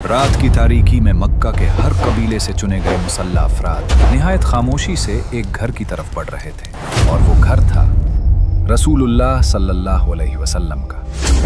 रात की तारीकी में मक्का के हर कबीले से चुने गए मुसल्ला अफराद निहायत खामोशी से एक घर की तरफ बढ़ रहे थे और वो घर था रसूलुल्लाह सल्लल्लाहु अलैहि वसल्लम का।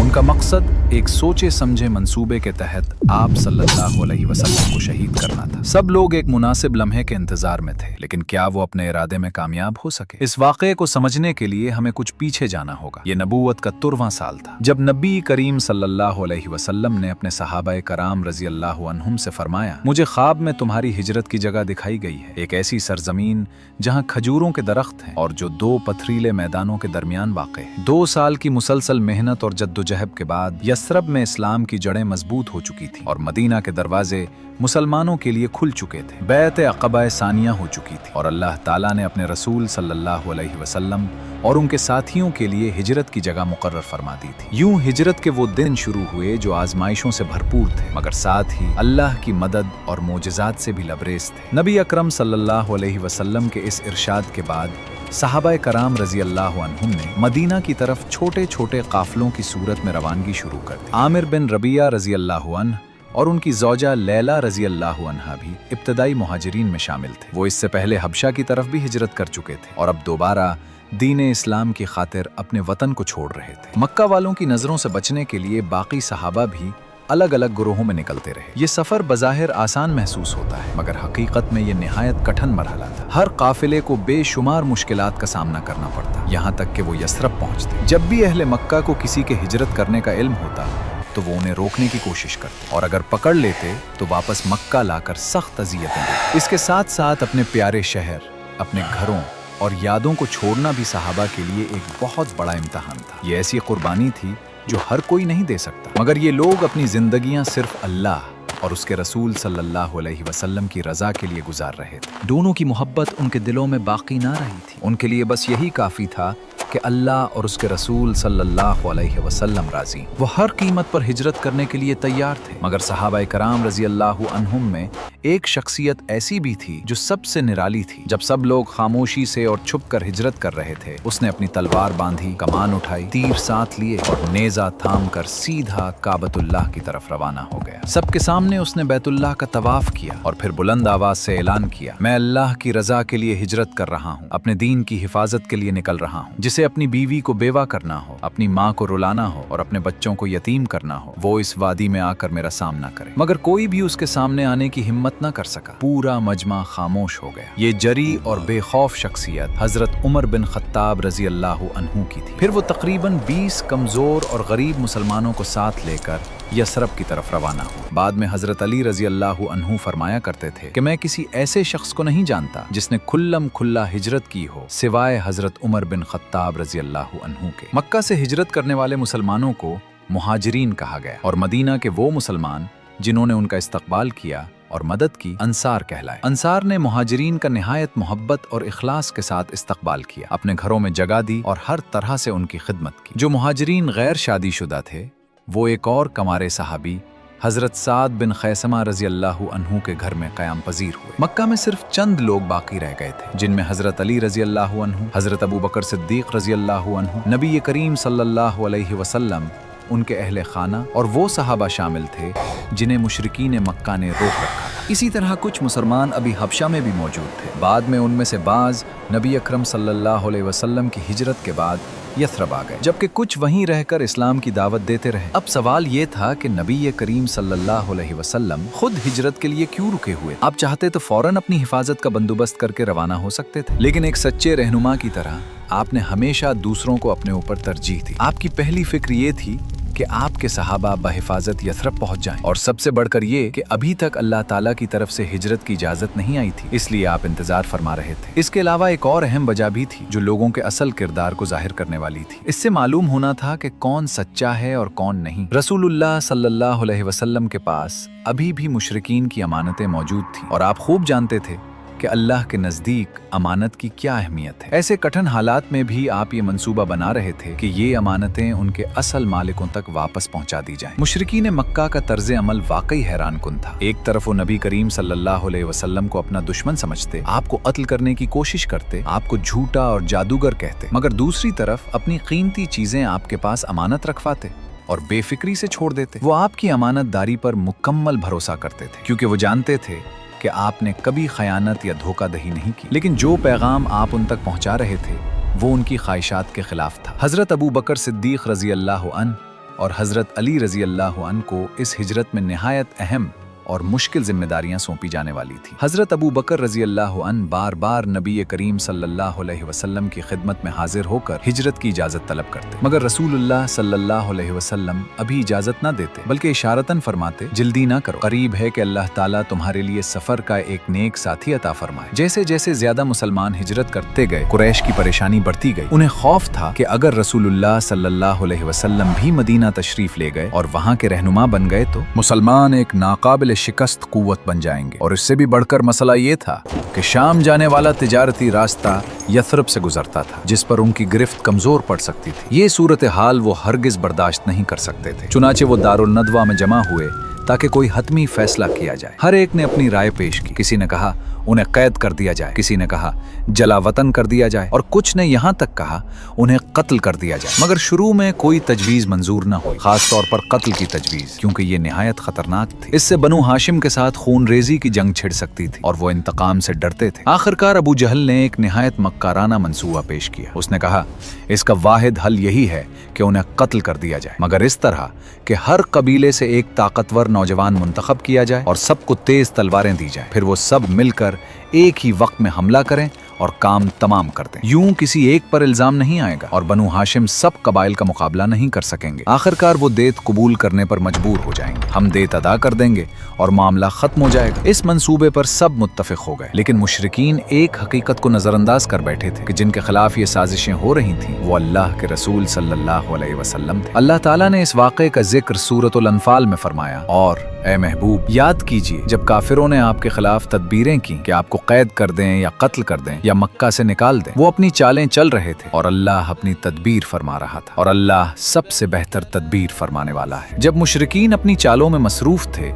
उनका मकसद एक सोचे समझे मंसूबे के तहत आप सल्लल्लाहु अलैहि वसल्लम को शहीद करना था। सब लोग एक मुनासिब लम्हे के इंतजार में थे, लेकिन क्या वो अपने इरादे में कामयाब हो सके? इस वाक़े को समझने के लिए हमें कुछ पीछे जाना होगा। ये नबूवत का 13वां साल था जब नबी करीम सल्लल्लाहु अलैहि वसल्लम ने अपने सहाबाए कराम रज़ी अल्लाहु अन्हुम से फरमाया, मुझे ख्वाब में तुम्हारी हिजरत की जगह दिखाई गई है, एक ऐसी सरजमीन जहाँ खजूरों के दरख्त हैं और जो 2 पथरीले मैदानों के दरमियान वाक़ है। 2 साल की मुसलसल मेहनत और जद्दोजहद के बाद यस्रब में इस्लाम की जड़ें मजबूत हो चुकी थी और मदीना के दरवाजे मुसलमानों के लिए खुल चुके थे। बैत अक़बा सानिया हो चुकी थी और अल्लाह ताला ने अपने रसूल सल्लल्लाहु अलैहि वसल्लम और उनके साथियों के लिए हिजरत की जगह मुकर्रर फरमा दी थी। यूं हिजरत के वो दिन शुरू हुए जो आजमाइशों से भरपूर थे, मगर साथ ही अल्लाह की मदद और मोजज़ात से भी लबरेज थे। नबी अकरम सल्लल्लाहु अलैहि वसल्लम के इस इरशाद के बाद सहाबाए कराम रज़ी अल्लाहु अन्हुम ने मदीना की तरफ छोटे छोटे काफिलों की सूरत में रवानगी शुरू कर दी। आमिर बिन रबिया रज़ी अल्लाहु अन्हु और उनकी ज़ौजा लैला रज़ी अल्लाहु अन्हा भी इब्तदाई मुहाजिरीन में शामिल थे। वो इससे पहले हबशा की तरफ भी हिजरत कर चुके थे और अब दोबारा दीन इस्लाम की खातिर अपने वतन को छोड़ रहे थे। मक्का वालों की नज़रों से बचने के लिए बाकी सहाबा भी अलग अलग ग्रोहों में निकलते रहे। ये सफर बज़ाहिर आसान महसूस होता है, मगर हकीकत में ये निहायत कठिन मरहला था। हर काफिले को बेशुमार मुश्किलात का सामना करना पड़ता, यहाँ तक कि वो यस्रब पहुँचते। जब भी अहले मक्का को किसी के हिजरत करने का इल्म होता तो वो उन्हें रोकने की कोशिश करते और अगर पकड़ लेते तो वापस मक्का लाकर सख्त अज़ियतें देते। इसके साथ साथ अपने प्यारे शहर, अपने घरों और यादों को छोड़ना भी सहाबा के लिए एक बहुत बड़ा इम्तिहान था। ये ऐसी कुर्बानी थी जो हर कोई नहीं दे सकता, मगर ये लोग अपनी जिंदगियां सिर्फ अल्लाह और उसके रसूल सल्लल्लाहु अलैहि वसल्लम की रजा के लिए गुजार रहे थे। दोनों की मोहब्बत उनके दिलों में बाकी ना रही थी। उनके लिए बस यही काफी था कि अल्लाह और उसके रसूल सल्लल्लाहु अलैहि वसल्लम राजी। वो हर कीमत पर हिजरत करने के लिए तैयार थे, मगर सहाबाए कराम रज़ी अल्लाहु अन्हुम में एक शख्सियत ऐसी भी थी जो सबसे निराली थी। जब सब लोग खामोशी से और छुप कर हिजरत कर रहे थे, उसने अपनी तलवार बांधी, कमान उठाई, तीर साथ लिए और नेजा थाम कर सीधा काबतुल्लाह की तरफ रवाना हो गया। सबके सामने उसने बैतुल्लाह का तवाफ किया और फिर बुलंद आवाज से ऐलान किया, मैं अल्लाह की रजा के लिए हिजरत कर रहा हूँ, अपने दीन की हिफाजत के लिए निकल रहा हूँ। जिसे अपनी बीवी को बेवा करना हो, अपनी माँ को रुलाना हो और अपने बच्चों को यतीम करना हो, वो इस वादी में आकर मेरा सामना करे। मगर कोई भी उसके सामने आने की हिम्मत न कर सका। पूरा मजमा खामोश हो गया। ये जरी और बेखौफ शख्सियत हजरत उमर बिन खत्ताब रज़ी अल्लाहु अन्हु की थी। फिर वो तकरीबन 20 कमजोर और गरीब मुसलमानों को साथ लेकर यस्रब की तरफ रवाना हुआ। बाद में हजरत अली रज़ी अल्लाहु अन्हु फरमाया करते थे कि मैं किसी ऐसे शख्स को नहीं जानता जिसने खुल्लम खुल्ला हिजरत की हो सिवाय हजरत उमर बिन खत्ताब रज़ी अल्लाहु अन्हु के। मक्का से हिजरत करने वाले मुसलमानों को मुहाजिरीन कहा गया और मदीना के वो मुसलमान जिन्होंने उनका इस्तकबाल किया और मदद की अंसार कहलाए। अंसार ने मुहाजिरीन का निहायत मोहब्बत और इखलास के साथ इस्तकबाल किया, अपने घरों में जगह दी और हर तरह से उनकी खिदमत की। जो मुहाजिरीन गैर शादीशुदा थे वो एक और कमारे सहाबी हजरत साद बिन खैसमा रज़ी अल्लाहु अन्हु के घर में क़याम पजीर हुए। मक्का में सिर्फ चंद लोग बाकी रह गए थे, जिनमें हजरत अली रज़ी अल्लाहु अन्हु, हजरत अबू बकर सिद्दीक रज़ी अल्लाहु अन्हु, नबी करीम सल्लल्लाहु अलैहि वसल्लम, उनके अहले खाना और वो सहाबा शामिल थे जिन्हें मुशरिकीन मक्का ने रोक रखा था। इसी तरह कुछ मुसलमान अभी हबशा में भी मौजूद थे। बाद में उनमें से बाज नबी अकरम सल्लल्लाहु अलैहि वसल्लम की हिजरत के बाद यस्रब आ गए, जबकि कुछ वहीं रहकर इस्लाम की दावत देते रहे। अब सवाल ये था कि नबी करीम सल्लल्लाहु अलैहि वसल्लम खुद हिजरत के लिए क्यों रुके हुए? आप चाहते तो फौरन अपनी हिफाजत का बंदोबस्त करके रवाना हो सकते थे, लेकिन एक सच्चे रहनुमा की तरह आपने हमेशा दूसरों को अपने ऊपर तरजीह दी। आपकी पहली फिक्र ये थी कि आपके सहाबा बहिफाजत यस्रब पहुंच जाएं, और सबसे बढ़कर ये कि अभी तक अल्लाह ताला की तरफ से हिजरत की इजाजत नहीं आई थी, इसलिए आप इंतजार फरमा रहे थे। इसके अलावा एक और अहम वजह भी थी जो लोगों के असल किरदार को जाहिर करने वाली थी। इससे मालूम होना था कि कौन सच्चा है और कौन नहीं। रसूलुल्लाह सल्लल्लाहु अलैहि वसल्लम के पास अभी भी मुशरिकीन की अमानतें मौजूद थीं और आप खूब जानते थे कि अल्लाह के नज़दीक अमानत की क्या अहमियत है। ऐसे कठिन हालात में भी आप ये मंसूबा बना रहे थे कि ये अमानतें उनके असल मालिकों तक वापस पहुंचा दी जाएं। मुशरिकीन मक्का का तर्ज अमल वाकई हैरान कुन था। एक तरफ वो नबी करीम सल्लल्लाहु अलैहि वसल्लम को अपना दुश्मन समझते, आपको कत्ल करने की कोशिश करते, आपको झूठा और जादूगर कहते, मगर दूसरी तरफ अपनी कीमती चीजें आपके पास अमानत रखवाते और बेफिक्री से छोड़ देते। वो आपकी अमानतदारी पर मुकम्मल भरोसा करते थे क्योंकि वो जानते थे कि आपने कभी खयानत या धोखाधड़ी नहीं की। लेकिन जो पैगाम आप उन तक पहुंचा रहे थे वो उनकी ख्वाहिशात के खिलाफ था। हजरत अबू बकर सिद्दीक रजी अल्लाह अन्हु और हजरत अली रजी अल्लाह अन्हु को इस हिजरत में निहायत अहम और मुश्किल जिम्मेदारियां सौंपी जाने वाली थी। हजरत अबू बकर रजी अल्लाह अन्हु बार बार नबी करीम सल्लल्लाहु अलैहि वसल्लम की खिदमत में हाजिर होकर हिजरत की इजाजत तलब करते, मगर रसूलुल्लाह सल्लल्लाहु अलैहि वसल्लम अभी इजाजत न देते बल्कि इशारतन फरमाते, जल्दी ना करो, करीब है कि अल्लाह ताला तुम्हारे लिए सफर का एक नेक साथी अता फरमाए। जैसे जैसे ज्यादा मुसलमान हिजरत करते गए, कुरैश की परेशानी बढ़ती गई। उन्हें खौफ था कि अगर रसूलुल्लाह सल्लल्लाहु अलैहि वसल्लम भी मदीना तशरीफ ले गए और वहाँ के रहनुमा बन गए तो मुसलमान एक नाकाबिल शिकस्त कुव्वत बन जाएंगे। और इससे भी बढ़कर मसला ये था कि शाम जाने वाला तिजारती रास्ता यथरब से गुजरता था जिस पर उनकी गिरफ्त कमजोर पड़ सकती थी। ये सूरत हाल वो हरगिज बर्दाश्त नहीं कर सकते थे। चुनाचे वो दारुल नदवा में जमा हुए ताकि कोई हतमी फैसला किया जाए। हर एक ने अपनी राय पेश की। किसी ने कहा उन्हें कैद कर दिया जाए, किसी ने कहा जलावतन कर दिया जाए और कुछ ने यहाँ तक कहा उन्हें कत्ल कर दिया जाए। मगर शुरू में कोई तजवीज मंजूर न हुई, खास तौर पर कत्ल की तजवीज, क्योंकि ये निहायत खतरनाक थी। इससे बनु हाशिम के साथ खून रेजी की जंग छिड़ सकती थी और वो इंतकाम से डरते थे। आखिरकार अबू जहल ने एक निहायत मक्काराना मंसूबा पेश किया। उसने कहा इसका वाहिद हल यही है कि उन्हें कत्ल कर दिया जाए, मगर इस तरह कि हर कबीले से एक ताकतवर नौजवान मुंतखब किया जाए और सबको तेज तलवारें दी जाए। फिर वो सब मिलकर एक ही वक्त में हमला करें और काम तमाम कर दें। यूं किसी एक पर इल्जाम नहीं आएगा और बनु हाशिम सब कबाइल का मुकाबला नहीं कर सकेंगे। आखिरकार वो देत कबूल करने पर मजबूर हो जाएंगे, हम देत अदा कर देंगे और मामला खत्म हो जाएगा। इस मंसूबे पर सब मुत्तफिक हो गए, लेकिन मुशरिकीन एक हकीकत को नजरअंदाज कर बैठे थे कि जिनके खिलाफ ये साजिशें हो रही थीं वो अल्लाह के रसूल सल्लल्लाहु अलैहि वसल्लम थे। अल्लाह ताला ने इस वाक़े का जिक्र सूरतुल अनफाल में फरमाया, और ए महबूब याद कीजिए जब काफिरों ने आपके खिलाफ तदबीरें की कि आपको कैद कर दें या कत्ल कर दें या मक्का से निकाल दें। वो अपनी चालें चल रहे थे और अल्लाह अपनी तदबीर फरमा रहा था, और अल्लाह सबसे बेहतर तदबीर फरमाने वाला है। जब मुशरिकीन अपनी चालों में मसरूफ थे,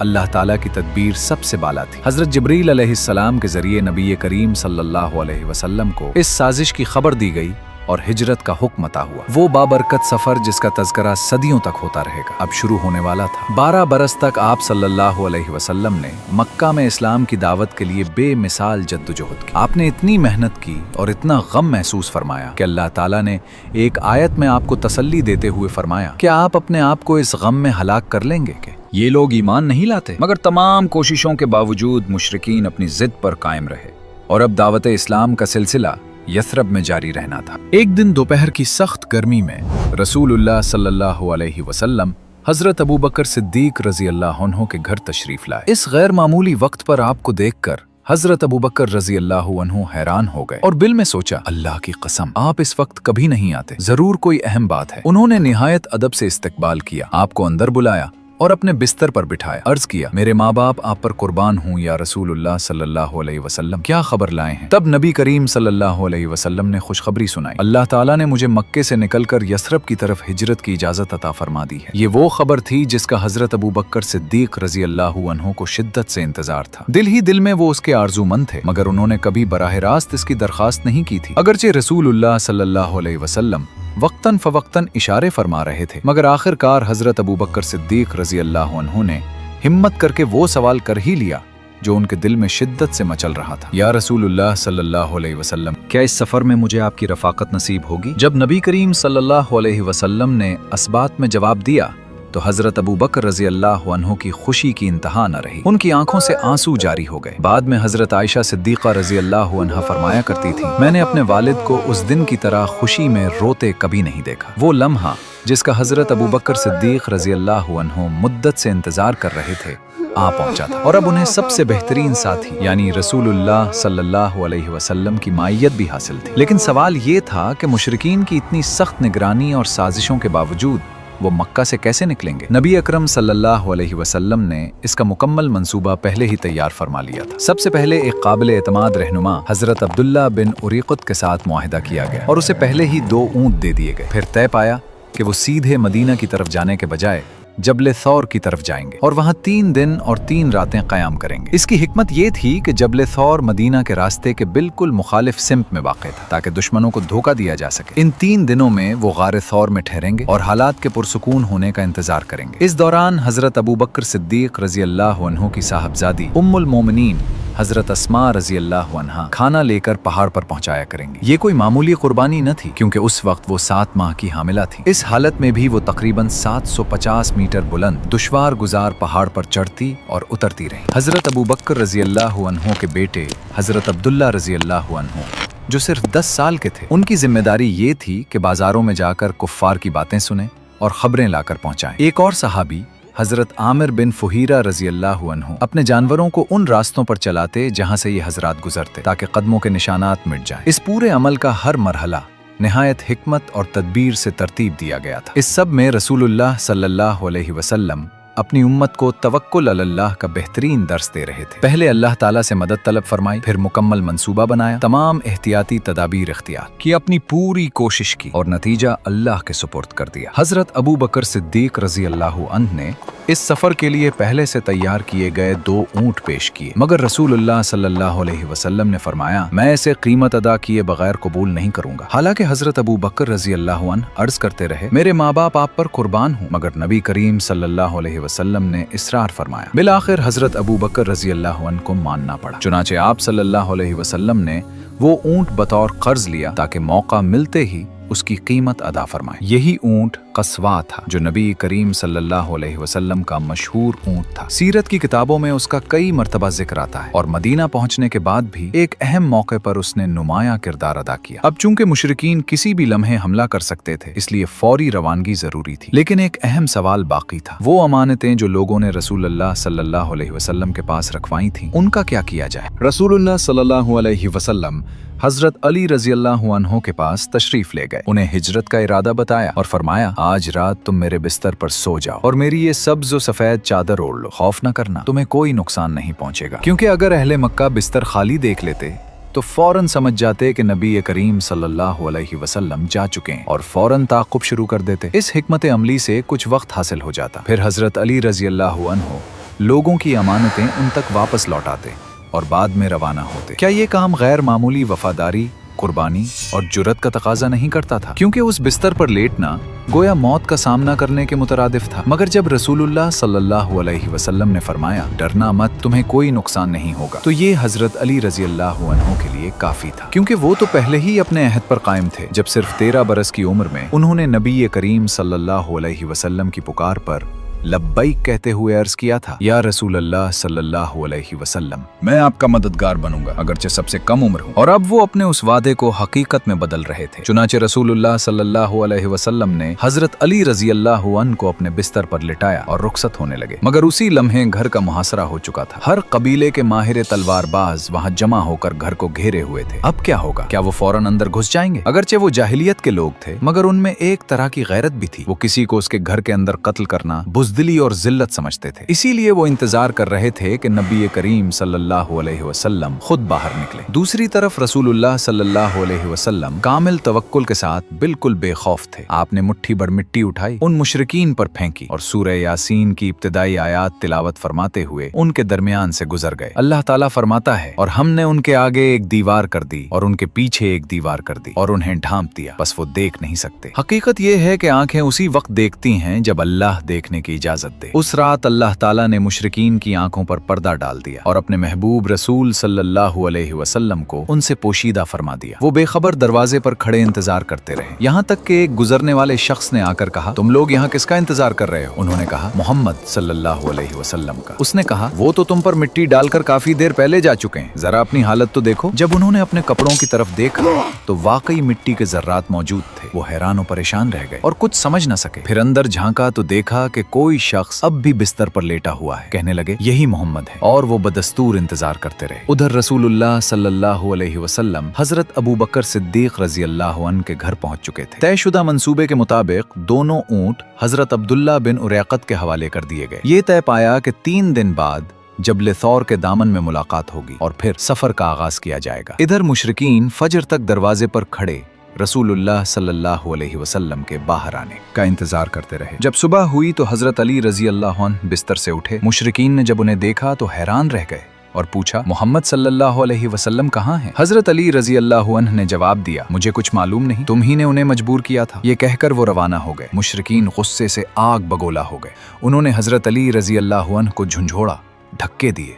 अल्लाह ताला की तदबीर सबसे बाला थी। हजरत जिब्रील अलैहिस्सलाम के जरिए नबी करीम सल्लल्लाहु अलैहि वसल्लम को इस साजिश की खबर दी गई और हिजरत का हुक्म अता हुआ। वो बाबरकत सफर जिसका तज़किरा सदियों तक होता रहेगा अब शुरू होने वाला था। 12 बरस तक आप सल्लल्लाहु अलैहि वसल्लम ने मक्का में इस्लाम की दावत के लिए बेमिसाल जद्दोजहद की। आपने इतनी मेहनत की और इतना गम महसूस फरमाया कि अल्लाह ताला ने एक आयत में आपको तसल्ली देते हुए फरमाया कि आप अपने आप को इस गम में हलाक कर लेंगे कि ये लोग ईमान नहीं लाते। मगर तमाम कोशिशों के बावजूद मुशरिकीन अपनी जिद पर कायम रहे और अब दावत इस्लाम का सिलसिला यथरब में जारी रहना था। एक दिन दोपहर की सख्त गर्मी में रसूलुल्लाह सल्लल्लाहु अलैहि वसल्लम हजरत अबू बकर सिद्दीक रजी अल्लाह अन्हु के घर तशरीफ लाए। इस गैर मामूली वक्त पर आपको देखकर हजरत अबू बकर रजी अल्लाह अन्हु हैरान हो गए और दिल में सोचा, अल्लाह की कसम आप इस वक्त कभी नहीं आते, जरूर कोई अहम बात है। उन्होंने निहायत अदब से इस्तकबाल किया, आपको अंदर बुलाया और अपने बिस्तर पर बिठाया। अर्ज किया, मेरे माँ बाप आप पर कुर्बान हूँ या रसूलुल्लाह सल्लल्लाहु अलैहि वसल्लम, क्या खबर लाए हैं? तब नबी करीम सल्लल्लाहु अलैहि वसल्लम ने खुशखबरी सुनाई, अल्लाह ताला ने मुझे मक्के से निकलकर यथरब की तरफ हिजरत की इजाजत अता फरमा दी है। ये वो खबर थी जिसका हजरत अबू बकर सिद्दीक रजी अल्लाहु अन्हु को शिद्दत से इंतजार था। दिल ही दिल में वो उसके आरज़ूमंद थे, मगर उन्होंने कभी बराह रास्त इसकी दरख्वास्त नहीं की थी। अगरचे रसूलुल्लाह सल्लल्लाहु अलैहि वसल्लम वक्तन फवक्तन इशारे फरमा रहे थे, मगर आखिरकार हजरत अबू बकर सिद्दीक रजी अल्लाह अन्हु ने हिम्मत करके वो सवाल कर ही लिया जो उनके दिल में शिद्दत से मचल रहा था। या रसूलुल्लाह सल्लल्लाहु अलैहि वसल्लम, क्या इस सफर में मुझे आपकी रफाकत नसीब होगी? जब नबी करीम सल्लल्लाहु अलैहि वसल्लम ने असबात में जवाब दिया तो हजरत अबू बकर रजी अल्लाह अन्हु की खुशी की इंतहा न रही, उनकी आंखों से आंसू जारी हो गए। बाद में हजरत आयशा सिद्दीक़ा रजी अल्लाह अन्हा फरमाया करती थी, मैंने अपने वालिद को उस दिन की तरह खुशी में रोते कभी नहीं देखा। वो लम्हा जिसका हजरत अबू बकर सिद्दीक़ रजी अल्लाह अन्हु मुद्दत से इंतजार कर रहे थे आ पहुंचा था और अब उन्हें सबसे बेहतरीन साथी यानी रसूलुल्लाह सल्लल्लाहु अलैहि वसल्लम की मायत भी हासिल थी। लेकिन सवाल ये था कि मुशरिकीन की इतनी सख्त निगरानी और साजिशों के बावजूद वो मक्का से कैसे निकलेंगे? नबी अकरम सल्लल्लाहु अलैहि वसल्लम ने इसका मुकम्मल मंसूबा पहले ही तैयार फरमा लिया था। सबसे पहले एक काबिल एतमाद रहनुमा हजरत अब्दुल्ला बिन उरीक़त के साथ मुआहिदा किया गया और उसे पहले ही 2 ऊँट दे दिए गए। फिर तय पाया कि वो सीधे मदीना की तरफ जाने के बजाय जबल थौर की तरफ जाएंगे और वहां 3 दिन और 3 रातें क़याम करेंगे। इसकी हिकमत ये थी कि जबल थौर मदीना के रास्ते के बिल्कुल मुखालिफ सिमत में वाक़ था, ताकि दुश्मनों को धोखा दिया जा सके। इन 3 दिनों में वो गार थौर में ठहरेंगे और हालात के पुरसुकून होने का इंतजार करेंगे। इस दौरान हजरत अबू बकर सिद्दीक रजी अल्लाह अन्हु की साहबजादी उम्मुल मोमिनीन हजरत अस्मा रजी अल्लाह अन्हा खाना लेकर पहाड़ पर पहुंचाया करेंगे। ये कोई मामूली कुर्बानी न थी, क्योंकि उस वक्त वो 7 माह की हामिला थी। इस हालत में भी वो तकरीबन 750 मीटर बुलंद दुश्वार गुजार पहाड़ पर चढ़ती और उतरती रही। हजरत अबू बकर रजी अल्लाह अन्हु के बेटे हजरत अब्दुल्ला रजी अल्लाह अन्हु, जो सिर्फ 10 साल के थे, उनकी जिम्मेदारी ये थी कि बाजारों में जाकर कुफ्फार की बातें सुने और खबरें लाकर पहुंचाएं। एक और सहाबी हजरत आमिर बिन फुहीरा रजी अल्लाह अन्हु अपने जानवरों को उन रास्तों पर चलाते जहां से ये हजरात गुजरते, ताकि कदमों के निशानात मिट जाएं। इस पूरे अमल का हर मरहला निहायत हिकमत और तदबीर से तरतीब दिया गया था। इस सब में रसूलुल्लाह सल्लल्लाहु अलैहि वसल्लम अपनी उम्मत को तवक्कुल अल्लाह का बेहतरीन दर्स दे रहे थे। पहले अल्लाह ताला से मदद तलब फरमाई, फिर मुकम्मल मंसूबा बनाया, तमाम एहतियाती तदाबीर इख्तियार की, अपनी पूरी कोशिश की और नतीजा अल्लाह के सुपुर्द कर दिया। हजरत अबू बकर सिद्दीक रजी अल्लाह अन्हु ने इस सफर के लिए पहले से तैयार किए गए 2 ऊंट पेश किए, मगर रसूलुल्लाह सल्लल्लाहु अलैहि वसल्लम ने फरमाया, मैं इसे कीमत अदा किए बगैर कबूल नहीं करूंगा। हालांकि हजरत अबू बकर रजी अल्लाह अन्हु अर्ज करते रहे, मेरे माँ बाप आप पर कुर्बान हूँ, मगर नबी करीम सल्लल्लाहु अलैहि वसल्लम ने इसरार फरमाया। बिलाखिर हजरत अबू बकर रजी अल्लाह अन्हु को मानना पड़ा। चुनाचे आप सल्लल्लाहु अलैहि वसल्लम ने वो ऊंट बतौर कर्ज लिया, ताकि मौका मिलते ही उसकी कीमत अदा फरमाए। यही ऊंट कस्वा था, जो नबी करीम सल्लल्लाहु अलैहि वसल्लम का मशहूर ऊंट था। सीरत की किताबों में उसका कई मर्तबा जिक्र आता है, और मदीना पहुंचने के बाद भी एक अहम मौके पर उसने नुमाया किरदार अदा किया। अब चूंकि मुशरिकीन किसी भी लम्हे हमला कर सकते थे, इसलिए फौरी रवानगी जरूरी थी। लेकिन एक अहम सवाल बाकी था, वो अमानतें जो लोगों ने रसूलुल्लाह सल्लल्लाहु अलैहि वसल्लम के पास रखवाई थी, उनका क्या किया जाए। रसूलुल्लाह सल्लल्लाहु अलैहि वसल्लम हजरत अली रजी अल्लाह अन्हु के पास तशरीफ ले गए, उन्हें हिजरत का इरादा बताया और फरमाया, आज रात तुम मेरे बिस्तर पर सो जाओ और मेरी ये सब्ज और सफेद चादर ओढ़ लो। खौफ न करना, तुम्हें कोई नुकसान नहीं पहुंचेगा। क्योंकि अगर अहले मक्का बिस्तर खाली देख लेते तो फौरन समझ जाते कि नबी करीम सल्लल्लाहु अलैहि वसल्लम जा चुके हैं और फौरन ताक़ुब शुरू कर देते। इस हिकमत अमली से कुछ वक्त हासिल हो जाता। फिर हजरत अली रजी अल्लाह अन्हु लोगों की अमानतें उन तक वापस लौटाते और बाद में रवाना होते। क्या ये काम गैर मामूली वफादारी, कुर्बानी और जुर्रत का तकाजा नहीं करता था? क्योंकि उस बिस्तर पर लेटना गोया मौत का सामना करने के मुतरादिफ था। मगर जब रसूलुल्लाह सल्लल्लाहु अलैहि वसल्लम ने फरमाया, डरना मत, तुम्हें कोई नुकसान नहीं होगा, तो ये हजरत अली रजी अल्लाह अन्हु के लिए काफी था। क्योंकि वो तो पहले ही अपने अहद पर कायम थे, जब सिर्फ 13 बरस की उम्र में उन्होंने नबी करीम सल्लल्लाहु अलैहि वसल्लम की पुकार पर लब्बैक कहते हुए अर्ज किया था, या रसूल अल्लाह सल्लल्लाहु अलैहि वसल्लम, मैं आपका मददगार बनूंगा, अगरचे सबसे कम उम्र हूँ। और अब वो अपने उस वादे को हकीकत में बदल रहे थे। चुनाचे रसूलुल्लाह सल्लल्लाहु अलैहि वसल्लम ने हजरत अली रजी अल्लाह अन्हु को अपने बिस्तर पर लिटाया और रुखसत होने लगे। मगर उसी लम्हे घर का मुहासरा हो चुका था। हर कबीले के माहिर तलवारबाज वहाँ जमा होकर घर को घेरे हुए थे। अब क्या होगा? क्या वो फौरन अंदर घुस जाएंगे? अगरचे वो जाहिलियत के लोग थे, मगर उनमें एक तरह की गैरत भी थी। वो किसी को उसके घर के अंदर कत्ल करना बुज़दिली और जिल्लत समझते थे। इसीलिए वो इंतजार कर रहे थे कि नबी करीम सल्लल्लाहु अलैहि वसल्लम खुद बाहर निकले। दूसरी तरफ रसूलुल्लाह सल्लल्लाहु अलैहि वसल्लम कामिल तवक्कुल के साथ बिल्कुल बेखौफ थे। आपने मुट्ठी भर मिट्टी उठाई, उन मुशरिकीन पर फेंकी और सूरह यासीन की इब्तिदाई आयात तिलावत फरमाते हुए उनके दरमियान से गुजर गए। अल्लाह ताला फरमाता है, और हमने उनके आगे एक दीवार कर दी और उनके पीछे एक दीवार कर दी और उन्हें ढांप दिया, बस वो देख नहीं सकते। हकीकत ये है कि आंखें उसी वक्त देखती हैं जब अल्लाह देखने की इजाजत दे। उस रात अल्लाह ताला ने मुशरिकीन की आंखों पर पर्दा डाल दिया और अपने महबूब रसूल सल्लल्लाहु अलैहि वसल्लम को उनसे पोशीदा फरमा दिया। वो बेखबर दरवाजे पर खड़े इंतजार करते रहे, यहाँ तक कि एक गुजरने वाले शख्स ने आकर कहा, तुम लोग यहाँ किसका इंतजार कर रहे हो? उन्होंने कहा, मोहम्मद सल्लल्लाहु अलैहि वसल्लम का। उसने कहा, वो तो तुम पर मिट्टी डालकर काफी देर पहले जा चुके हैं, जरा अपनी हालत तो देखो। जब उन्होंने अपने कपड़ों की तरफ देखा तो वाकई मिट्टी के जर्रात मौजूद थे। वो हैरान और परेशान रह गए और कुछ समझ न सके। फिर अंदर झांका तो देखा कि कोई शख्स अब भी बिस्तर पर लेटा हुआ है। कहने लगे, यही मोहम्मद है, और वो बदस्तूर इंतजार करते रहे। उधर रसूलुल्लाह सल्लल्लाहु अलैहि वसल्लम हजरत अबू बकर सिद्दीक रजी अल्लाह अन्हु के घर पहुंच चुके थे। तयशुदा मंसूबे के मुताबिक दोनों ऊंट हजरत अब्दुल्ला बिन उरैकत के हवाले कर दिए गए। ये तय पाया कि 3 दिन बाद जबल थौर के दामन में मुलाकात होगी और फिर सफर का आगाज किया जाएगा। इधर मुशरिकीन फजर तक दरवाजे पर खड़े रसूलुल्लाह सल्लल्लाहु अलैहि वसल्लम के बाहर आने का इंतजार करते रहे। जब सुबह हुई तो हजरत अली रजी अल्लाह अन्हु बिस्तर से उठे। मुशरिकीन ने जब उन्हें देखा तो हैरान रह गए और पूछा, मोहम्मद सल्लल्लाहु अलैहि वसल्लम कहाँ हैं? हजरत अली रजी अल्लाह अन्हु ने जवाब दिया, मुझे कुछ मालूम नहीं, तुम ही ने उन्हें मजबूर किया था। ये कहकर वो रवाना हो गए। मुशरिकीन गुस्से से आग बगोला हो गए। उन्होंने हजरत अली रजी अल्लाह अन्हु को झुंझोड़ा, धक्के दिए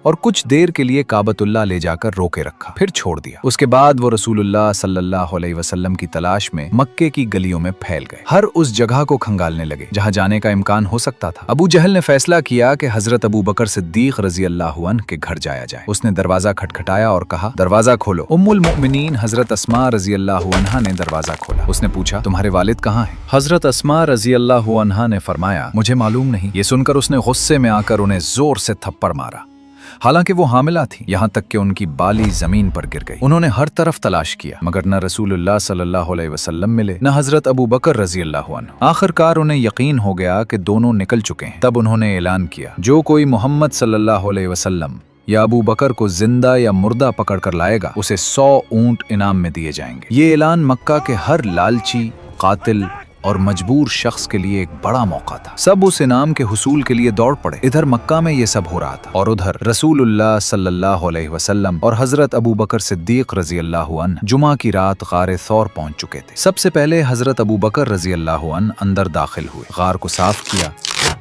और कुछ देर के लिए काबतुल्लाह ले जाकर रोके रखा, फिर छोड़ दिया। उसके बाद वो रसूलुल्लाह सल्लल्लाहु अलैहि वसल्लम की तलाश में मक्के की गलियों में फैल गए। हर उस जगह को खंगालने लगे जहां जाने का इम्कान हो सकता था। अबू जहल ने फैसला किया कि हजरत अबू बकर सिद्दीक रजी अल्लाह अन्हु के घर जाया जाए। उसने दरवाजा खटखटाया और कहा, दरवाजा खोलो। उम्मुल मोमिनीन हजरत अस्मा रजी अल्लाह अन्हा ने दरवाजा खोला। उसने पूछा, तुम्हारे वालिद कहाँ हैं? हजरत अस्मा रजी अल्लाह अन्हा ने फरमाया, मुझे मालूम नहीं। ये सुनकर उसने गुस्से में आकर उन्हें जोर से थप्पड़ मारा। हालांकि वो हामिला थी, यहाँ तक कि उनकी बाली जमीन पर गिर गई। उन्होंने हर तरफ तलाश किया मगर न रसूलुल्लाह सल्लल्लाहु अलैहि वसल्लम मिले, न हजरत अबू बकर रजी अल्लाह अन्हु। आखिरकार उन्हें यकीन हो गया कि दोनों निकल चुके हैं। तब उन्होंने ऐलान किया, जो कोई मोहम्मद सल्लल्लाहु अलैहि वसल्लम या अबू बकर को जिंदा या मुर्दा पकड़ कर लाएगा उसे 100 ऊंट इनाम में दिए जाएंगे। ये ऐलान मक्का के हर लालची, कातिल और मजबूर शख्स के लिए एक बड़ा मौका था। सब उस इनाम के हुसूल के लिए दौड़ पड़े। इधर मक्का में ये सब हो रहा था और उधर रसूलुल्लाह सल्लल्लाहु अलैहि वसल्लम और हजरत अबू बकर सिद्दीक रजी अल्लाह अन्हु जुमा की रात गारे सौर पहुंच चुके थे। सबसे पहले हजरत अबू बकर रजी अल्लाह अन्हु अंदर दाखिल हुए, गार को साफ किया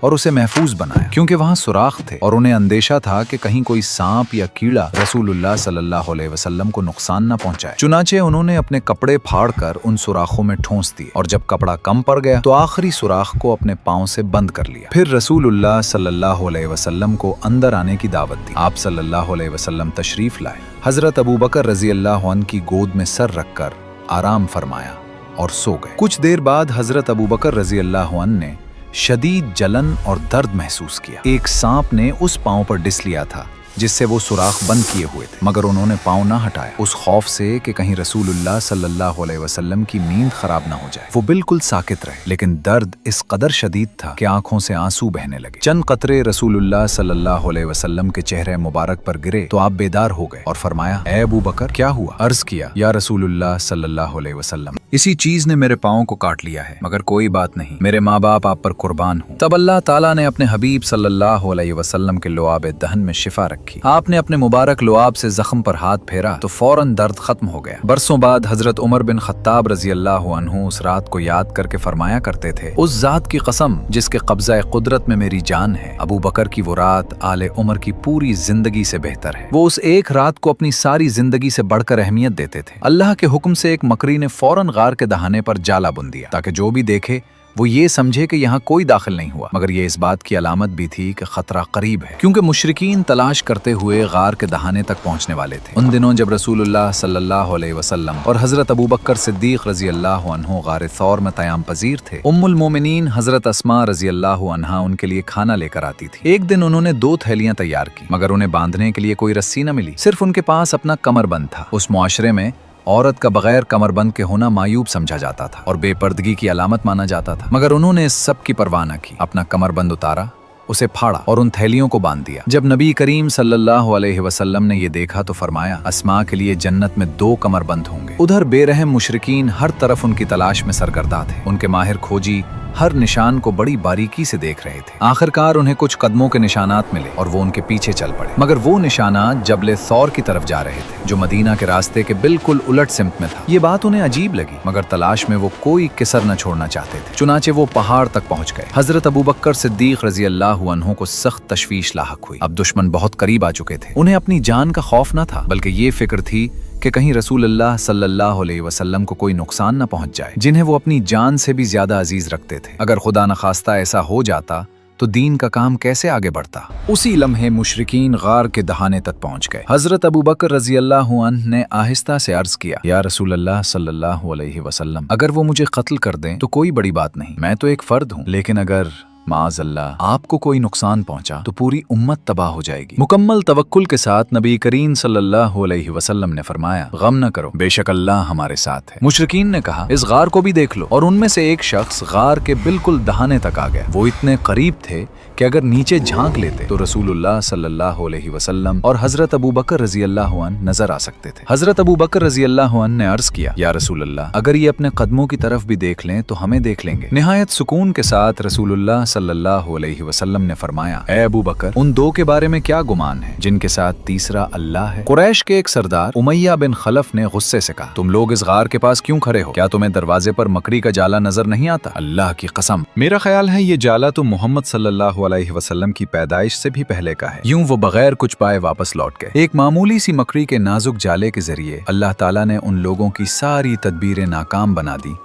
और उसे महफूज बनाया क्योंकि वहां सुराख थे और उन्हें अंदेशा था कि कहीं कोई सांप या कीड़ा रसूलुल्लाह सल्लल्लाहु अलैहि वसल्लम को नुकसान न पहुंचाए। चुनाचे उन्होंने अपने कपड़े फाड़कर उन सुराखों में ठूंस दिए और जब कपड़ा कम पड़ गया तो आखिरी सुराख को अपने पांव से बंद कर लिया। फिर रसूलुल्लाह सल्लल्लाहु अलैहि वसल्लम को अंदर आने की दावत दी। आप सल्लल्लाहु अलैहि वसल्लम तशरीफ लाए। हजरत अबू बकर रजी अल्लाह अन्हु की गोद में सर रखकर आराम फरमाया और सो गए। कुछ देर बाद हजरत अबू बकर रजी अल्लाह अन्हु ने शदीद जलन और दर्द महसूस किया। एक सांप ने उस पांव पर डिस लिया था जिससे वो सुराख बंद किए हुए थे, मगर उन्होंने पांव ना हटाया उस खौफ से कि कहीं रसूलुल्लाह सल्लल्लाहु अलैहि वसल्लम की नींद खराब ना हो जाए। वो बिल्कुल साकित रहे, लेकिन दर्द इस कदर शदीद था कि आंखों से आंसू बहने लगे। चंद कतरे रसूलुल्लाह सल्लल्लाहु अलैहि वसल्लम के चेहरे मुबारक पर गिरे तो आप बेदार हो गए और फरमाया, ए अबू बकर, क्या हुआ? अर्ज किया, या रसूलुल्लाह सल्लल्लाहु अलैहि वसल्लम, इसी चीज ने मेरे पांव को काट लिया है, मगर कोई बात नहीं, मेरे माँ बाप आप पर कुर्बान हूँ। तब अल्लाह ताला ने अपने हबीब सल्लल्लाहु अलैहि वसल्लम के लुआब दहन में शिफा रखी। आपने अपने मुबारक लुआब से जख्म पर हाथ फेरा तो फौरन दर्द खत्म हो गया। बरसों बाद हजरत उमर बिन खत्ताब रजी अल्लाह अन्हु उस रात को याद करके फरमाया करते थे, उस जात की कसम जिसके कब्जा कुदरत में मेरी जान है, अबू बकर की वो रात आले उमर की पूरी जिंदगी से बेहतर है। वो उस एक रात को अपनी सारी जिंदगी से बढ़कर अहमियत देते थे। अल्लाह के हुक्म से एक मकरी ने फौरन गार के दहाने पर जाला बुन दिया ताकि जो भी देखे वो ये समझे कि यहाँ कोई दाखिल नहीं हुआ, मगर ये इस बात की अलामत भी थी कि खतरा करीब है क्योंकि मुशरिकीन तलाश करते हुए गार के दहाने तक पहुंचने वाले थे। उन दिनों जब रसूलुल्लाह सल्लल्लाहु अलैहि वसल्लम और हजरत अबू बकर सिद्दीक रजी अल्लाह अन्हु गार सौर में तयाम पजीर थे, उम्मुल मोमिनीन हजरत अस्मा रजी अल्लाह अन्हा उनके लिए खाना लेकर आती थी। एक दिन उन्होंने 2 थैलियां तैयार की, मगर उन्हें बांधने के लिए कोई रस्सी न मिली, सिर्फ उनके पास अपना कमरबंद था। उस मुआशरे में औरत का बगैर कमरबंद के होना मायूब समझा जाता था और बेपर्दगी की अलामत माना जाता था, मगर उन्होंने इस सब की परवाह न की। अपना कमरबंद उतारा, उसे फाड़ा और उन थैलियों को बांध दिया। जब नबी करीम सल्लल्लाहु अलैहि वसल्लम ने ये देखा तो फरमाया, अस्मा के लिए जन्नत में 2 कमरबंद होंगे। उधर बेरहम मुशरिकीन हर तरफ उनकी तलाश में सरगर्दा थे। उनके माहिर खोजी हर निशान को बड़ी बारीकी से देख रहे थे। आखिरकार उन्हें कुछ कदमों के निशानात मिले और वो उनके पीछे चल पड़े, मगर वो निशानात जबले सौर की तरफ जा रहे थे जो मदीना के रास्ते के बिल्कुल उलट सिमत में था। ये बात उन्हें अजीब लगी, मगर तलाश में वो कोई किसर न छोड़ना चाहते थे। चुनाचे वो पहाड़ तक पहुंच गए। हजरत अबू बकर सिद्दीक रजी अल्लाह अन्हु को सख्त तशवीश लाहक हुई। अब दुश्मन बहुत करीब आ चुके थे। उन्हें अपनी जान का खौफ न था, बल्कि ये फिक्र थी कि कहीं रसूलुल्लाह सल्लल्लाहु अलैहि वसल्लम को कोई नुकसान न पहुंच जाए, जिन्हें वो अपनी जान से भी ज्यादा अजीज रखते थे। अगर खुदा न खास्ता ऐसा हो जाता तो दीन का काम कैसे आगे बढ़ता। उसी लम्हे मुशरिकीन गार के दहाने तक पहुंच गए। हजरत अबू बकर रजी अल्लाह अन्हु ने आहिस्ता से अर्ज किया, या रसूलल्लाह सल्लल्लाहु अलैहि वसल्लम, अगर वो मुझे कत्ल कर दें तो कोई बड़ी बात नहीं, मैं तो एक फर्द हूँ, लेकिन अगर माज़ अल्लाह आपको कोई नुकसान पहुंचा तो पूरी उम्मत तबाह हो जाएगी। मुकम्मल तवक्कुल के साथ नबी करीम सल्लल्लाहु अलैहि वसल्लम ने फरमाया, गम न करो, बेशक अल्लाह हमारे साथ है। मुशरिकीन ने कहा, इस गार को भी देख लो, और उनमें से एक शख्स गार के बिल्कुल दहाने तक आ गया। वो इतने करीब थे कि अगर नीचे झांक लेते तो रसूलुल्लाह सल्लल्लाहु अलैहि वसल्लम और हजरत अबू बकर रजी अल्लाह अन्हु नजर आ सकते थे। हजरत अबू बकर रजी अल्लाह अन्हु ने अर्ज किया, या रसूलल्लाह, अगर ये अपने कदमों की तरफ भी देख लें तो हमें देख लेंगे। निहायत सुकून के साथ रसूलुल्लाह सल्लल्लाहु अलैहि वसल्लम ने फरमाया, ए अबू बकर, उन दो के बारे में क्या गुमान है जिनके साथ तीसरा अल्लाह है? कुरैश के एक सरदार उमैया बिन खलफ ने गुस्से से कहा, तुम लोग इस गार के पास क्यों खड़े हो? क्या तुम्हें दरवाजे पर मकड़ी का जाला नजर नहीं आता? अल्लाह की कसम, मेरा ख्याल है ये जाला तो मोहम्मद सल्लल्लाहु अलैहि वसल्लम की पैदाइश से भी पहले का है। यूं वो बगैर कुछ पाए वापस लौट गए। एक मामूली सी मकड़ी के नाजुक जाले के जरिए अल्लाह ताला ने उन लोगों की सारी तदबीरें नाकाम बना दी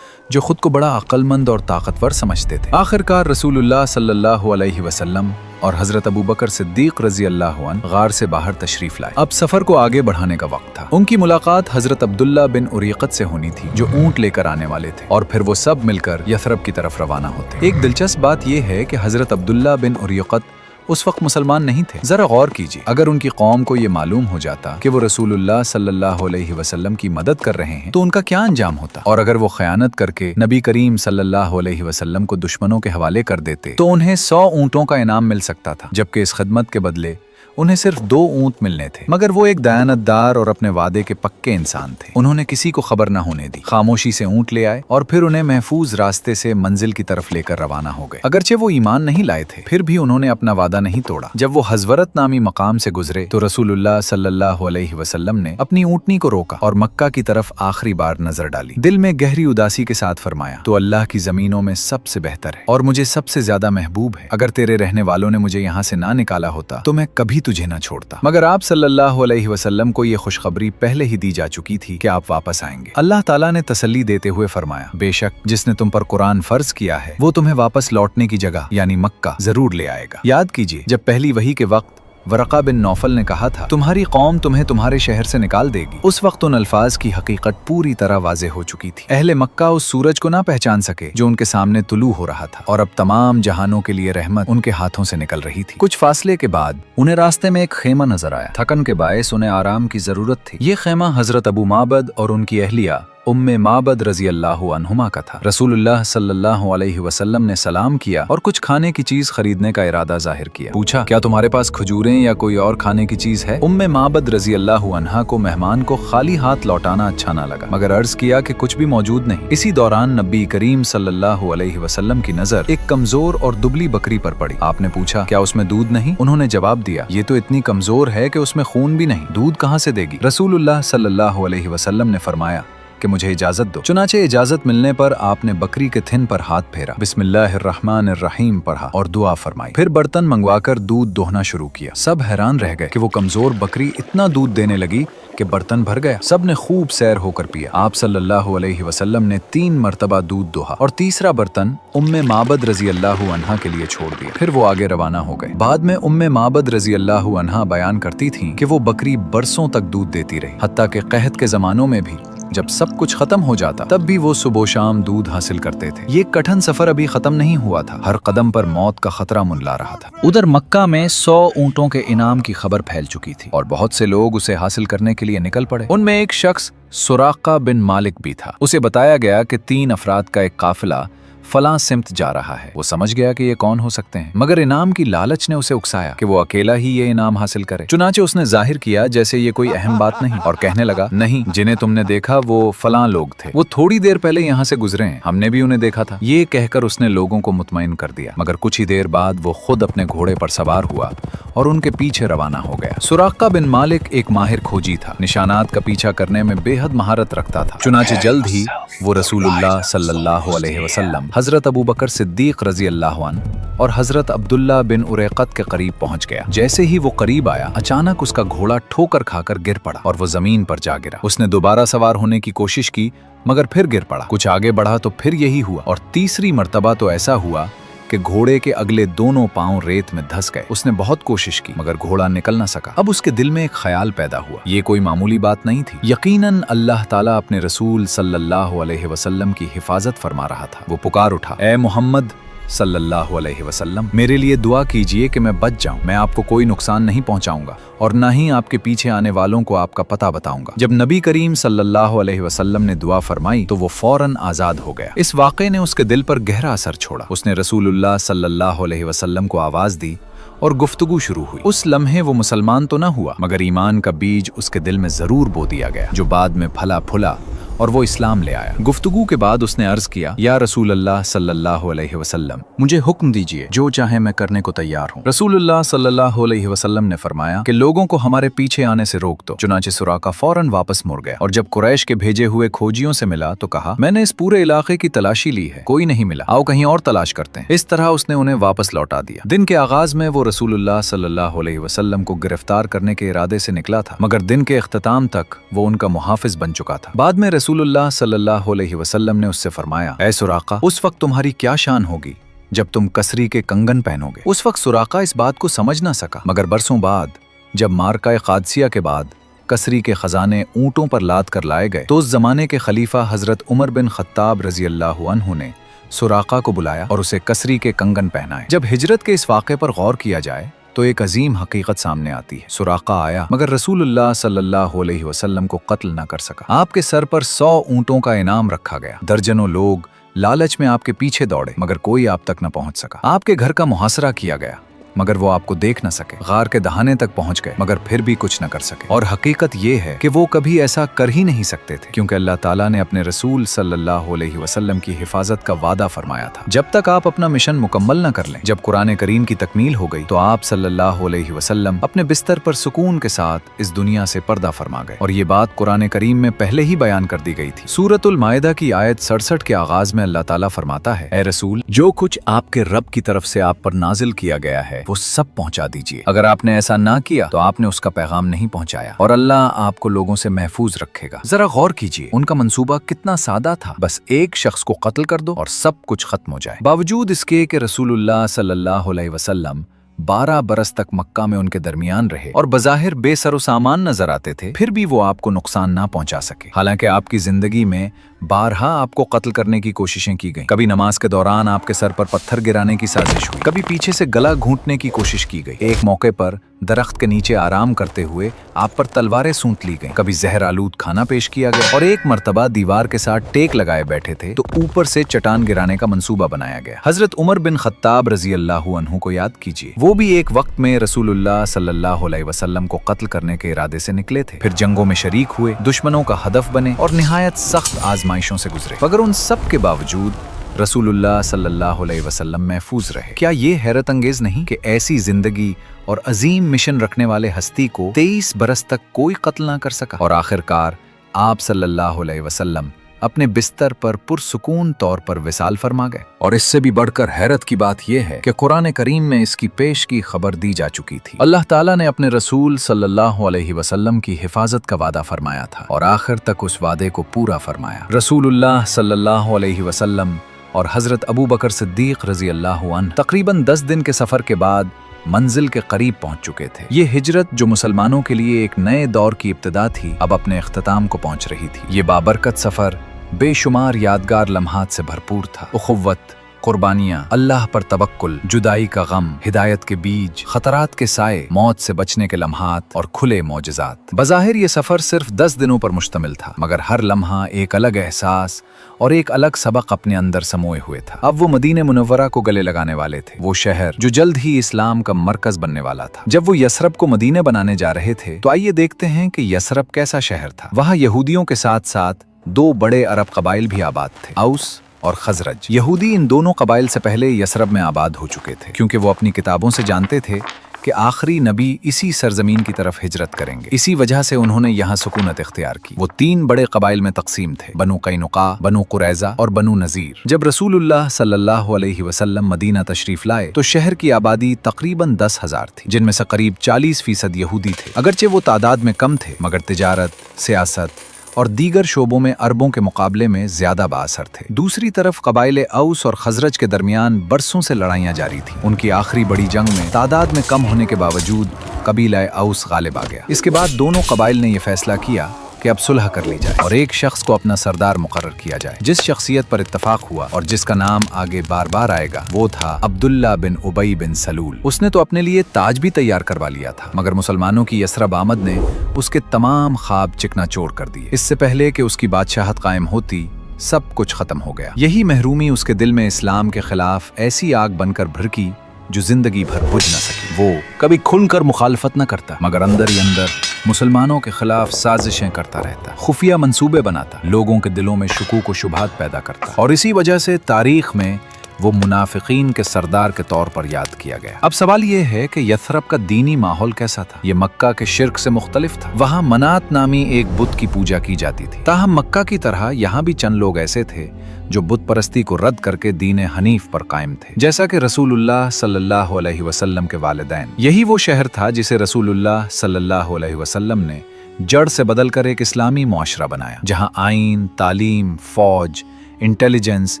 जो खुद को बड़ा अक्लमंद और ताकतवर समझते थे। आखिरकार रसूलुल्लाह सल्लल्लाहु अलैहि वसल्लम और हजरत अबू बकर सिद्दीक रजी अल्लाह अन्हु गार से बाहर तशरीफ लाए। अब सफर को आगे बढ़ाने का वक्त था। उनकी मुलाकात हजरत अब्दुल्ला बिन उरीकत से होनी थी जो ऊंट लेकर आने वाले थे, और फिर वो सब मिलकर यथरब की तरफ रवाना होते। एक दिलचस्प बात यह है कि हजरत अब्दुल्ला बिन उरीकत उस वक्त मुसलमान नहीं थे। जरा गौर कीजिए, अगर उनकी कौम को ये मालूम हो जाता कि वो रसूलुल्लाह सल्लल्लाहु अलैहि वसल्लम की मदद कर रहे हैं तो उनका क्या अंजाम होता? और अगर वो खयानत करके नबी करीम सल्लल्लाहु अलैहि वसल्लम को दुश्मनों के हवाले कर देते तो उन्हें 100 ऊँटों का इनाम मिल सकता था, जबकि इस खिदमत के बदले उन्हें सिर्फ 2 ऊंट मिलने थे। मगर वो एक दयानतदार और अपने वादे के पक्के इंसान थे। उन्होंने किसी को खबर न होने दी, खामोशी से ऊंट ले आए और फिर उन्हें महफूज रास्ते से मंजिल की तरफ लेकर रवाना हो गए। अगरचे वो ईमान नहीं लाए थे, फिर भी उन्होंने अपना वादा नहीं तोड़ा। जब वो हजवरत नामी मकाम से गुजरे तो रसूलुल्लाह सल्लल्लाहु अलैहि वसल्लम ने अपनी ऊँटनी को रोका और मक्का की तरफ आखिरी बार नजर डाली। दिल में गहरी उदासी के साथ फरमाया, तो अल्लाह की जमीनों में सबसे बेहतर है और मुझे सबसे ज्यादा महबूब है। अगर तेरे रहने वालों ने मुझे यहाँ से ना निकाला होता तो मैं कभी तुझे न छोड़ता। मगर आप सल्लल्लाहु अलैहि वसल्लम को ये खुशखबरी पहले ही दी जा चुकी थी कि आप वापस आएंगे। अल्लाह ताला ने तसल्ली देते हुए फरमाया, बेशक जिसने तुम पर कुरान फर्ज किया है वो तुम्हें वापस लौटने की जगह यानी मक्का जरूर ले आएगा। याद कीजिए, जब पहली वही के वक्त वरक़ा बिन नौफल ने कहा था, तुम्हारी कौम तुम्हें तुम्हारे शहर से निकाल देगी, उस वक्त उन अल्फाज की हकीकत पूरी तरह वाज़े हो चुकी थी। अहले मक्का उस सूरज को ना पहचान सके जो उनके सामने तुलू हो रहा था, और अब तमाम जहानों के लिए रहमत उनके हाथों से निकल रही थी। कुछ फासले के बाद उन्हें रास्ते में एक खेमा नजर आया। थकन के बायस उन्हें आराम की जरूरत थी। ये खेमा हजरत अबू माबद और उनकी अहलिया उम्मे माबद रजी अल्लाह अन्हुमा का था। रसूलुल्लाह सल्लल्लाहु अलैहि वसल्लम ने सलाम किया और कुछ खाने की चीज खरीदने का इरादा जाहिर किया। पूछा, क्या तुम्हारे पास खजूरें या कोई और खाने की चीज है? उम्मे माबद रजी अल्लाह अन्हा को मेहमान को खाली हाथ लौटाना अच्छा ना लगा, मगर अर्ज किया कि कुछ भी मौजूद नहीं। इसी दौरान नबी करीम सल्लल्लाहु अलैहि वसल्लम की नजर एक कमजोर और दुबली बकरी पर पड़ी। आपने पूछा, क्या उसमें दूध नहीं? उन्होंने जवाब दिया, ये तो इतनी कमजोर है कि उसमें खून भी नहीं, दूध कहाँ से देगी? रसूलुल्लाह सल्लल्लाहु अलैहि वसल्लम ने फरमाया कि मुझे इजाजत दो। चुनाचे इजाजत मिलने पर आपने बकरी के थिन पर हाथ फेरा, बिस्मिल्लाहिर्रहमानिर्रहीम पढ़ा और दुआ फरमाई। फिर बर्तन मंगवाकर दूध दोहना शुरू किया। सब हैरान रह गए कि वो कमजोर बकरी इतना दूध देने लगी कि बर्तन भर गया। सब ने खूब सैर होकर पिया। आप सल्लल्लाहु अलैहि वसल्लम ने 3 मरतबा दूध दोहा और तीसरा बर्तन उम्मे माबद रजी अल्लाह अन्हा के लिए छोड़ दिया। फिर वो आगे रवाना हो गए। बाद में उम्मे माबद रजी अल्लाह अन्हा बयान करती थी कि वो बकरी बरसों तक दूध देती रही, हत्ता के कहत के जमानों में भी जब सब कुछ खत्म हो जाता तब भी वो सुबह शाम दूध हासिल करते थे। ये कठिन सफर अभी खत्म नहीं हुआ था। हर कदम पर मौत का खतरा मुंडला रहा था। उधर मक्का में 100 ऊंटों के इनाम की खबर फैल चुकी थी और बहुत से लोग उसे हासिल करने के लिए निकल पड़े। उनमें एक शख्स सुराका बिन मालिक भी था। उसे बताया गया कि 3 अफराद का एक काफिला फलां सिमत जा रहा है। वो समझ गया कि ये कौन हो सकते हैं, मगर इनाम की लालच ने उसे उकसाया कि वो अकेला ही ये इनाम हासिल करे। चुनाचे उसने जाहिर किया जैसे ये कोई अहम बात नहीं और कहने लगा, नहीं, जिन्हें तुमने देखा वो फलां लोग थे, वो थोड़ी देर पहले यहाँ से गुजरे हैं, हमने भी उन्हें देखा था। ये कहकर उसने लोगों को मुतमईन कर दिया, मगर कुछ ही देर बाद वो खुद अपने घोड़े पर सवार हुआ और उनके पीछे रवाना हो गया। सुराका बिन मालिक एक माहिर खोजी था, निशानात का पीछा करने में बेहद महारत रखता था। चुनाचे जल्द ही वो रसूलुल्लाह सल्लल्लाहु अलैहि वसल्लम, हजरत अबू बकर सिद्दीक रजी अल्लाह अन्हु और हजरत अब्दुल्ला बिन उरैक़त के करीब पहुंच गया। जैसे ही वो करीब आया, अचानक उसका घोड़ा ठोकर खाकर गिर पड़ा और वो जमीन पर जा गिरा। उसने दोबारा सवार होने की कोशिश की, मगर फिर गिर पड़ा। कुछ आगे बढ़ा तो फिर यही हुआ और तीसरी मर्तबा तो ऐसा हुआ कि घोड़े के अगले दोनों पांव रेत में धंस गए। उसने बहुत कोशिश की, मगर घोड़ा निकल न सका। अब उसके दिल में एक ख्याल पैदा हुआ, ये कोई मामूली बात नहीं थी। यकीनन अल्लाह ताला अपने रसूल सल्लल्लाहु अलैहि वसल्लम की हिफाजत फरमा रहा था। वो पुकार उठा, ए मोहम्मद सल्लल्लाहु अलैहि वसल्लम, मेरे लिए दुआ कीजिए कि मैं बच जाऊं, मैं आपको कोई नुकसान नहीं पहुंचाऊंगा और ना ही आपके पीछे आने वालों को आपका पता बताऊंगा। जब नबी करीम सल्लल्लाहु अलैहि वसल्लम ने दुआ फरमाई तो वो फौरन आजाद हो गया। इस वाक़े ने उसके दिल पर गहरा असर छोड़ा। उसने रसूलुल्लाह सल्लल्लाहु अलैहि वसल्लम को आवाज दी और गुफ्तगू शुरू हुई। उस लम्हे वो मुसलमान तो न हुआ, मगर ईमान का बीज उसके दिल में जरूर बो दिया गया, जो बाद में फला फूला और वो इस्लाम ले आया। गुफ्तगू के बाद उसने अर्ज किया, या रसूलुल्लाह सल्लल्लाहु अलैहि वसल्लम, मुझे हुक्म दीजिए, जो चाहे मैं करने को तैयार हूँ। रसूलुल्लाह सल्लल्लाहु अलैहि वसल्लम ने फरमाया कि लोगों को हमारे पीछे आने से रोक दो। चुनाचे सुराका फौरन वापस मुड़ गया और जब कुरैश के भेजे हुए खोजियों से मिला तो कहा, मैंने इस पूरे इलाके की तलाशी ली है, कोई नहीं मिला, आओ कहीं और तलाश करते हैं। इस तरह उसने उन्हें वापस लौटा दिया। दिन के आगाज में वो रसूलुल्लाह सल्लल्लाहु अलैहि वसल्लम को गिरफ्तार करने के इरादे से निकला था, मगर दिन के इख्तिताम तक वो उनका मुहाफिज बन चुका था। बाद में रसूलुल्लाह सल्लल्लाहु अलैहि वसल्लम ने उससे फरमाया, ऐ सुराका, उस वक्त तुम्हारी क्या शान होगी जब तुम कसरी के कंगन पहनोगे। उस वक्त सुराका इस बात को समझ ना सका, मगर बरसों बाद जब मार्का कादसिया के बाद कसरी के खजाने ऊंटों पर लाद कर लाए गए तो उस जमाने के खलीफा हजरत उमर बिन खत्ताब रजी अल्लाह अन्हु ने सुराका को बुलाया और उसे कसरी के कंगन पहनाए। जब हिजरत के इस वाक़े पर गौर किया जाए तो एक अजीम हकीकत सामने आती है। सुराका आया मगर रसूलुल्लाह सल्लल्लाहु अलैहि वसल्लम को कत्ल न कर सका। आपके सर पर 100 ऊंटों का इनाम रखा गया। दर्जनों लोग लालच में आपके पीछे दौड़े मगर कोई आप तक न पहुंच सका। आपके घर का मुहासरा किया गया मगर वो आपको देख न सके। गार के दहाने तक पहुंच गए मगर फिर भी कुछ न कर सके। और हकीकत ये है कि वो कभी ऐसा कर ही नहीं सकते थे, क्योंकि अल्लाह ताला ने अपने रसूल सल्लल्लाहु अलैहि वसल्लम की हिफाजत का वादा फरमाया था। जब तक आप अपना मिशन मुकम्मल न कर लें, जब कुरान करीम की तकमील हो गई तो आप सल्लल्लाहु अलैहि वसल्लम अपने बिस्तर पर सुकून के साथ इस दुनिया से पर्दा फरमा गए। और ये बात कुरान करीम में पहले ही बयान कर दी गई थी। सूरतुल माइदा की आयत 67 के आगाज में अल्लाह ताला फरमाता है, ऐ रसूल, जो कुछ आपके रब की तरफ से आप पर नाजिल किया गया है वो सब पहुंचा दीजिए। अगर आपने ऐसा ना किया तो आपने उसका पैगाम नहीं पहुंचाया और अल्लाह आपको लोगों से महफूज रखेगा। जरा गौर कीजिए, उनका मंसूबा कितना सादा था, बस एक शख्स को कत्ल कर दो और सब कुछ खत्म हो जाए। बावजूद इसके कि रसूलुल्लाह सल्लल्लाहु अलैहि वसल्लम 12 बरस तक मक्का में उनके दरमियान रहे और बज़ाहिर बेसरो सामान नजर आते थे, फिर भी वो आपको नुकसान ना पहुंचा सके। हालांकि आपकी जिंदगी में बारहा आपको कत्ल करने की कोशिशें की गई। कभी नमाज के दौरान आपके सर पर पत्थर गिराने की साजिश हुई, कभी पीछे से गला घूंटने की कोशिश की गई। एक मौके पर दरख्त के नीचे आराम करते हुए आप पर तलवारें सूंट ली गईं, कभी जहर आलूद खाना पेश किया गया और एक मर्तबा दीवार के साथ टेक लगाए बैठे थे तो ऊपर से चट्टान गिराने का मंसूबा बनाया गया। हजरत उमर बिन खत्ताब रजी अल्लाह अन्हु को याद कीजिए, वो भी एक वक्त में रसूलुल्लाह सल्लल्लाहु अलैहि वसल्लम को कत्ल करने के इरादे से निकले थे। फिर जंगों में शरीक हुए, दुश्मनों का हदफ बने और निहायत सख्त आजमाइशों से गुजरे, मगर उन सब के बावजूद रसूलुल्लाह सल्लल्लाहु अलैहि वसल्लम महफूज रहे। क्या ये हैरत अंगेज नहीं कि ऐसी जिंदगी और अजीम मिशन रखने वाले हस्ती को 23 बरस तक कोई कत्ल ना कर सका और आखिरकार आप सल्लल्लाहु अलैहि वसल्लम अपने बिस्तर पर पुरसुकून तौर पर विसाल फरमा गए। और इससे भी बढ़कर हैरत की बात यह है कि कुरान करीम में इसकी पेश की खबर दी जा चुकी थी। अल्लाह ताला ने अपने रसूल सल्लल्लाहु अलैहि वसल्लम की हिफाजत का वादा फरमाया था और आखिर तक उस वादे को पूरा फरमाया। रसूलुल्लाह सल्लल्लाहु अलैहि वसल्लम और हजरत अबू बकर सिद्दीक रजी अल्लाह अन्हु तकरीबन 10 दिन के सफर के बाद मंजिल के करीब पहुंच चुके थे। ये हिजरत जो मुसलमानों के लिए एक नए दौर की इब्तिदा थी, अब अपने इख्तिताम को पहुंच रही थी। ये बाबरकत सफर बेशुमार यादगार लम्हात से भरपूर था। उखुव्वत, कुर्बानियां, अल्लाह पर तवक्कुल, जुदाई का गम, हिदायत के बीज, खतरात के साए, मौत से बचने के लम्हात और खुले मौजज़ात। बज़ाहिर ये सफर सिर्फ 10 दिनों पर मुश्तमिल था, मगर हर लम्हा एक अलग एहसास और एक अलग सबक अपने अंदर समोए हुए था। अब वो मदीने मुनव्वरा को गले लगाने वाले थे, वो शहर जो जल्द ही इस्लाम का मरकज बनने वाला था। जब वो यसरब को मदीने बनाने जा रहे थे तो आइए देखते हैं कि यसरब कैसा शहर था। वहाँ यहूदियों के साथ साथ 2 बड़े अरब कबाइल भी आबाद थे, औस और खजरज। यहूदी इन दोनों कबाइल से पहले यसरब में आबाद हो चुके थे, क्योंकि वो अपनी किताबों से जानते थे कि आखिरी नबी इसी सरजमीन की तरफ हिजरत करेंगे। इसी वजह से उन्होंने यहाँ सुकूनत इख्तियार की। वो 3 बड़े कबाइल में तकसीम थे, बनु कैनुका, बनु कुरैजा और बनु नजीर। जब रसूलुल्लाह सल्लल्लाहु अलैहि वसल्लम मदीना तशरीफ लाए तो शहर की आबादी तकरीबन 10,000 थी, जिनमें से करीब 40% यहूदी थे। अगरचे वो तादाद में कम थे, मगर तिजारत, सियासत और दीगर शोबों में अरबों के मुकाबले में ज्यादा बाअसर थे। दूसरी तरफ कबाइले औस और खजरज के दरमियान बरसों से लड़ाइयां जारी थीं। उनकी आखिरी बड़ी जंग में तादाद में कम होने के बावजूद कबीला औस गालिब आ गया। इसके बाद दोनों कबाइल ने यह फैसला किया कि अब सुलह कर ली जाए और एक शख्स को अपना सरदार मुकर्रर किया जाए। जिस शख्सियत पर इत्तफाक हुआ और जिसका नाम आगे बार बार आएगा वो था अब्दुल्ला बिन उबई बिन सलूल। उसने तो अपने लिए ताज भी तैयार करवा लिया था, मगर मुसलमानों की यसरब आमद ने उसके तमाम ख्वाब चिकनाचूर कर दिए। इससे पहले कि उसकी बादशाहत कायम होती सब कुछ खत्म हो गया। यही महरूमी उसके दिल में इस्लाम के खिलाफ ऐसी आग बनकर भड़की जो जिंदगी भर बुझ न सकी। वो कभी खुलकर मुखालफत न करता, मगर अंदर ही अंदर मुसलमानों के खिलाफ साजिशें करता रहता, खुफिया मंसूबे बनाता, लोगों के दिलों में शुकूक व शुबहात पैदा करता, और इसी वजह से तारीख में वो मुनाफिकीन के सरदार के तौर पर याद किया गया। अब सवाल ये है कि यथरब का दीनी माहौल कैसा था? ये मक्का के शिर्क से मुख्तलिफ था। वहाँ मनात नामी एक बुत की पूजा की जाती थी। ताहम मक्का की तरह यहाँ भी चंद लोग ऐसे थे जो बुत परस्ती को रद्द करके दीन हनीफ पर कायम थे, जैसा कि रसूलुल्लाह सल्लल्लाहु अलैहि वसल्लम के वालिदैन। यही वो शहर था जिसे रसूलुल्लाह सल्लल्लाहु अलैहि वसल्लम ने जड़ से बदल कर एक इस्लामी मुआशरा बनाया, जहाँ आइन, तालीम, फौज, इंटेलिजेंस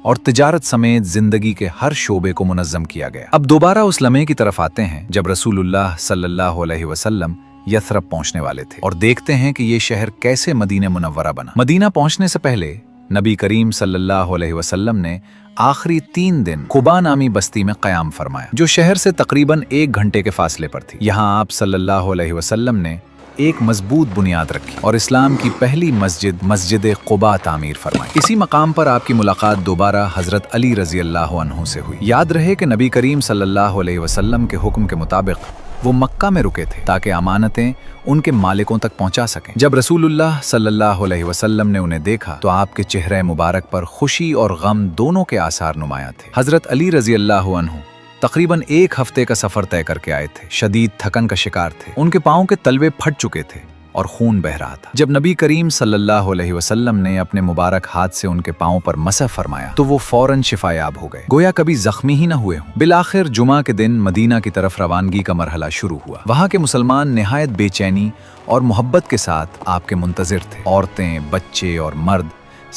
और तिजारत समेत जिंदगी के हर शोबे को मुनज़्ज़म किया गया। अब दोबारा उस लम्हे की तरफ आते हैं जब रसूलुल्लाह सल्लल्लाहु अलैहि वसल्लम यथरब पहुंचने वाले थे और देखते हैं कि ये शहर कैसे मदीना मुनव्वरा बना। मदीना पहुंचने से पहले नबी करीम सल्लल्लाहु अलैहि वसल्लम ने आखिरी 3 दिन कुबा नामी बस्ती में क़याम फरमाया, जो शहर से तकरीबन 1 घंटे के फासले पर थी। यहाँ आप सल्लल्लाहु अलैहि वसल्लम ने एक मजबूत बुनियाद रखी और इस्लाम की पहली मस्जिद कुबा तामीर फरमाई। इसी मकाम पर आपकी मुलाकात दोबारा हजरत अली रजी अल्लाह अन्हु से हुई। याद रहे कि नबी करीम सल्लल्लाहु अलैहि वसल्लम के हुक्म के मुताबिक वो मक्का में रुके थे ताकि अमानतें उनके मालिकों तक पहुंचा सकें। जब रसूलुल्लाह सल्लल्लाहु अलैहि वसल्लम ने उन्हें देखा तो आपके चेहरे मुबारक पर खुशी और गम दोनों के आसार नुमाया थे। हजरत अली रजी अल्लाह अन्हु तकरीबन 1 हफ्ते का सफर तय करके आए थे, शदीद थकन का शिकार थे, उनके पाँव के तलवे फट चुके थे और खून बह रहा था। जब नबी करीम सल्लल्लाहु अलैहि वसल्लम ने अपने मुबारक हाथ से उनके पाँव पर मसह फरमाया तो वो फौरन शिफायाब हो गए, गोया कभी जख्मी ही न हुए हों। बिलाखिर जुमा के दिन मदीना की तरफ रवानगी का मरहला शुरू हुआ। वहाँ के मुसलमान निहायत बेचैनी और मोहब्बत के साथ आपके मुंतजिर थे। औरतें, बच्चे और मर्द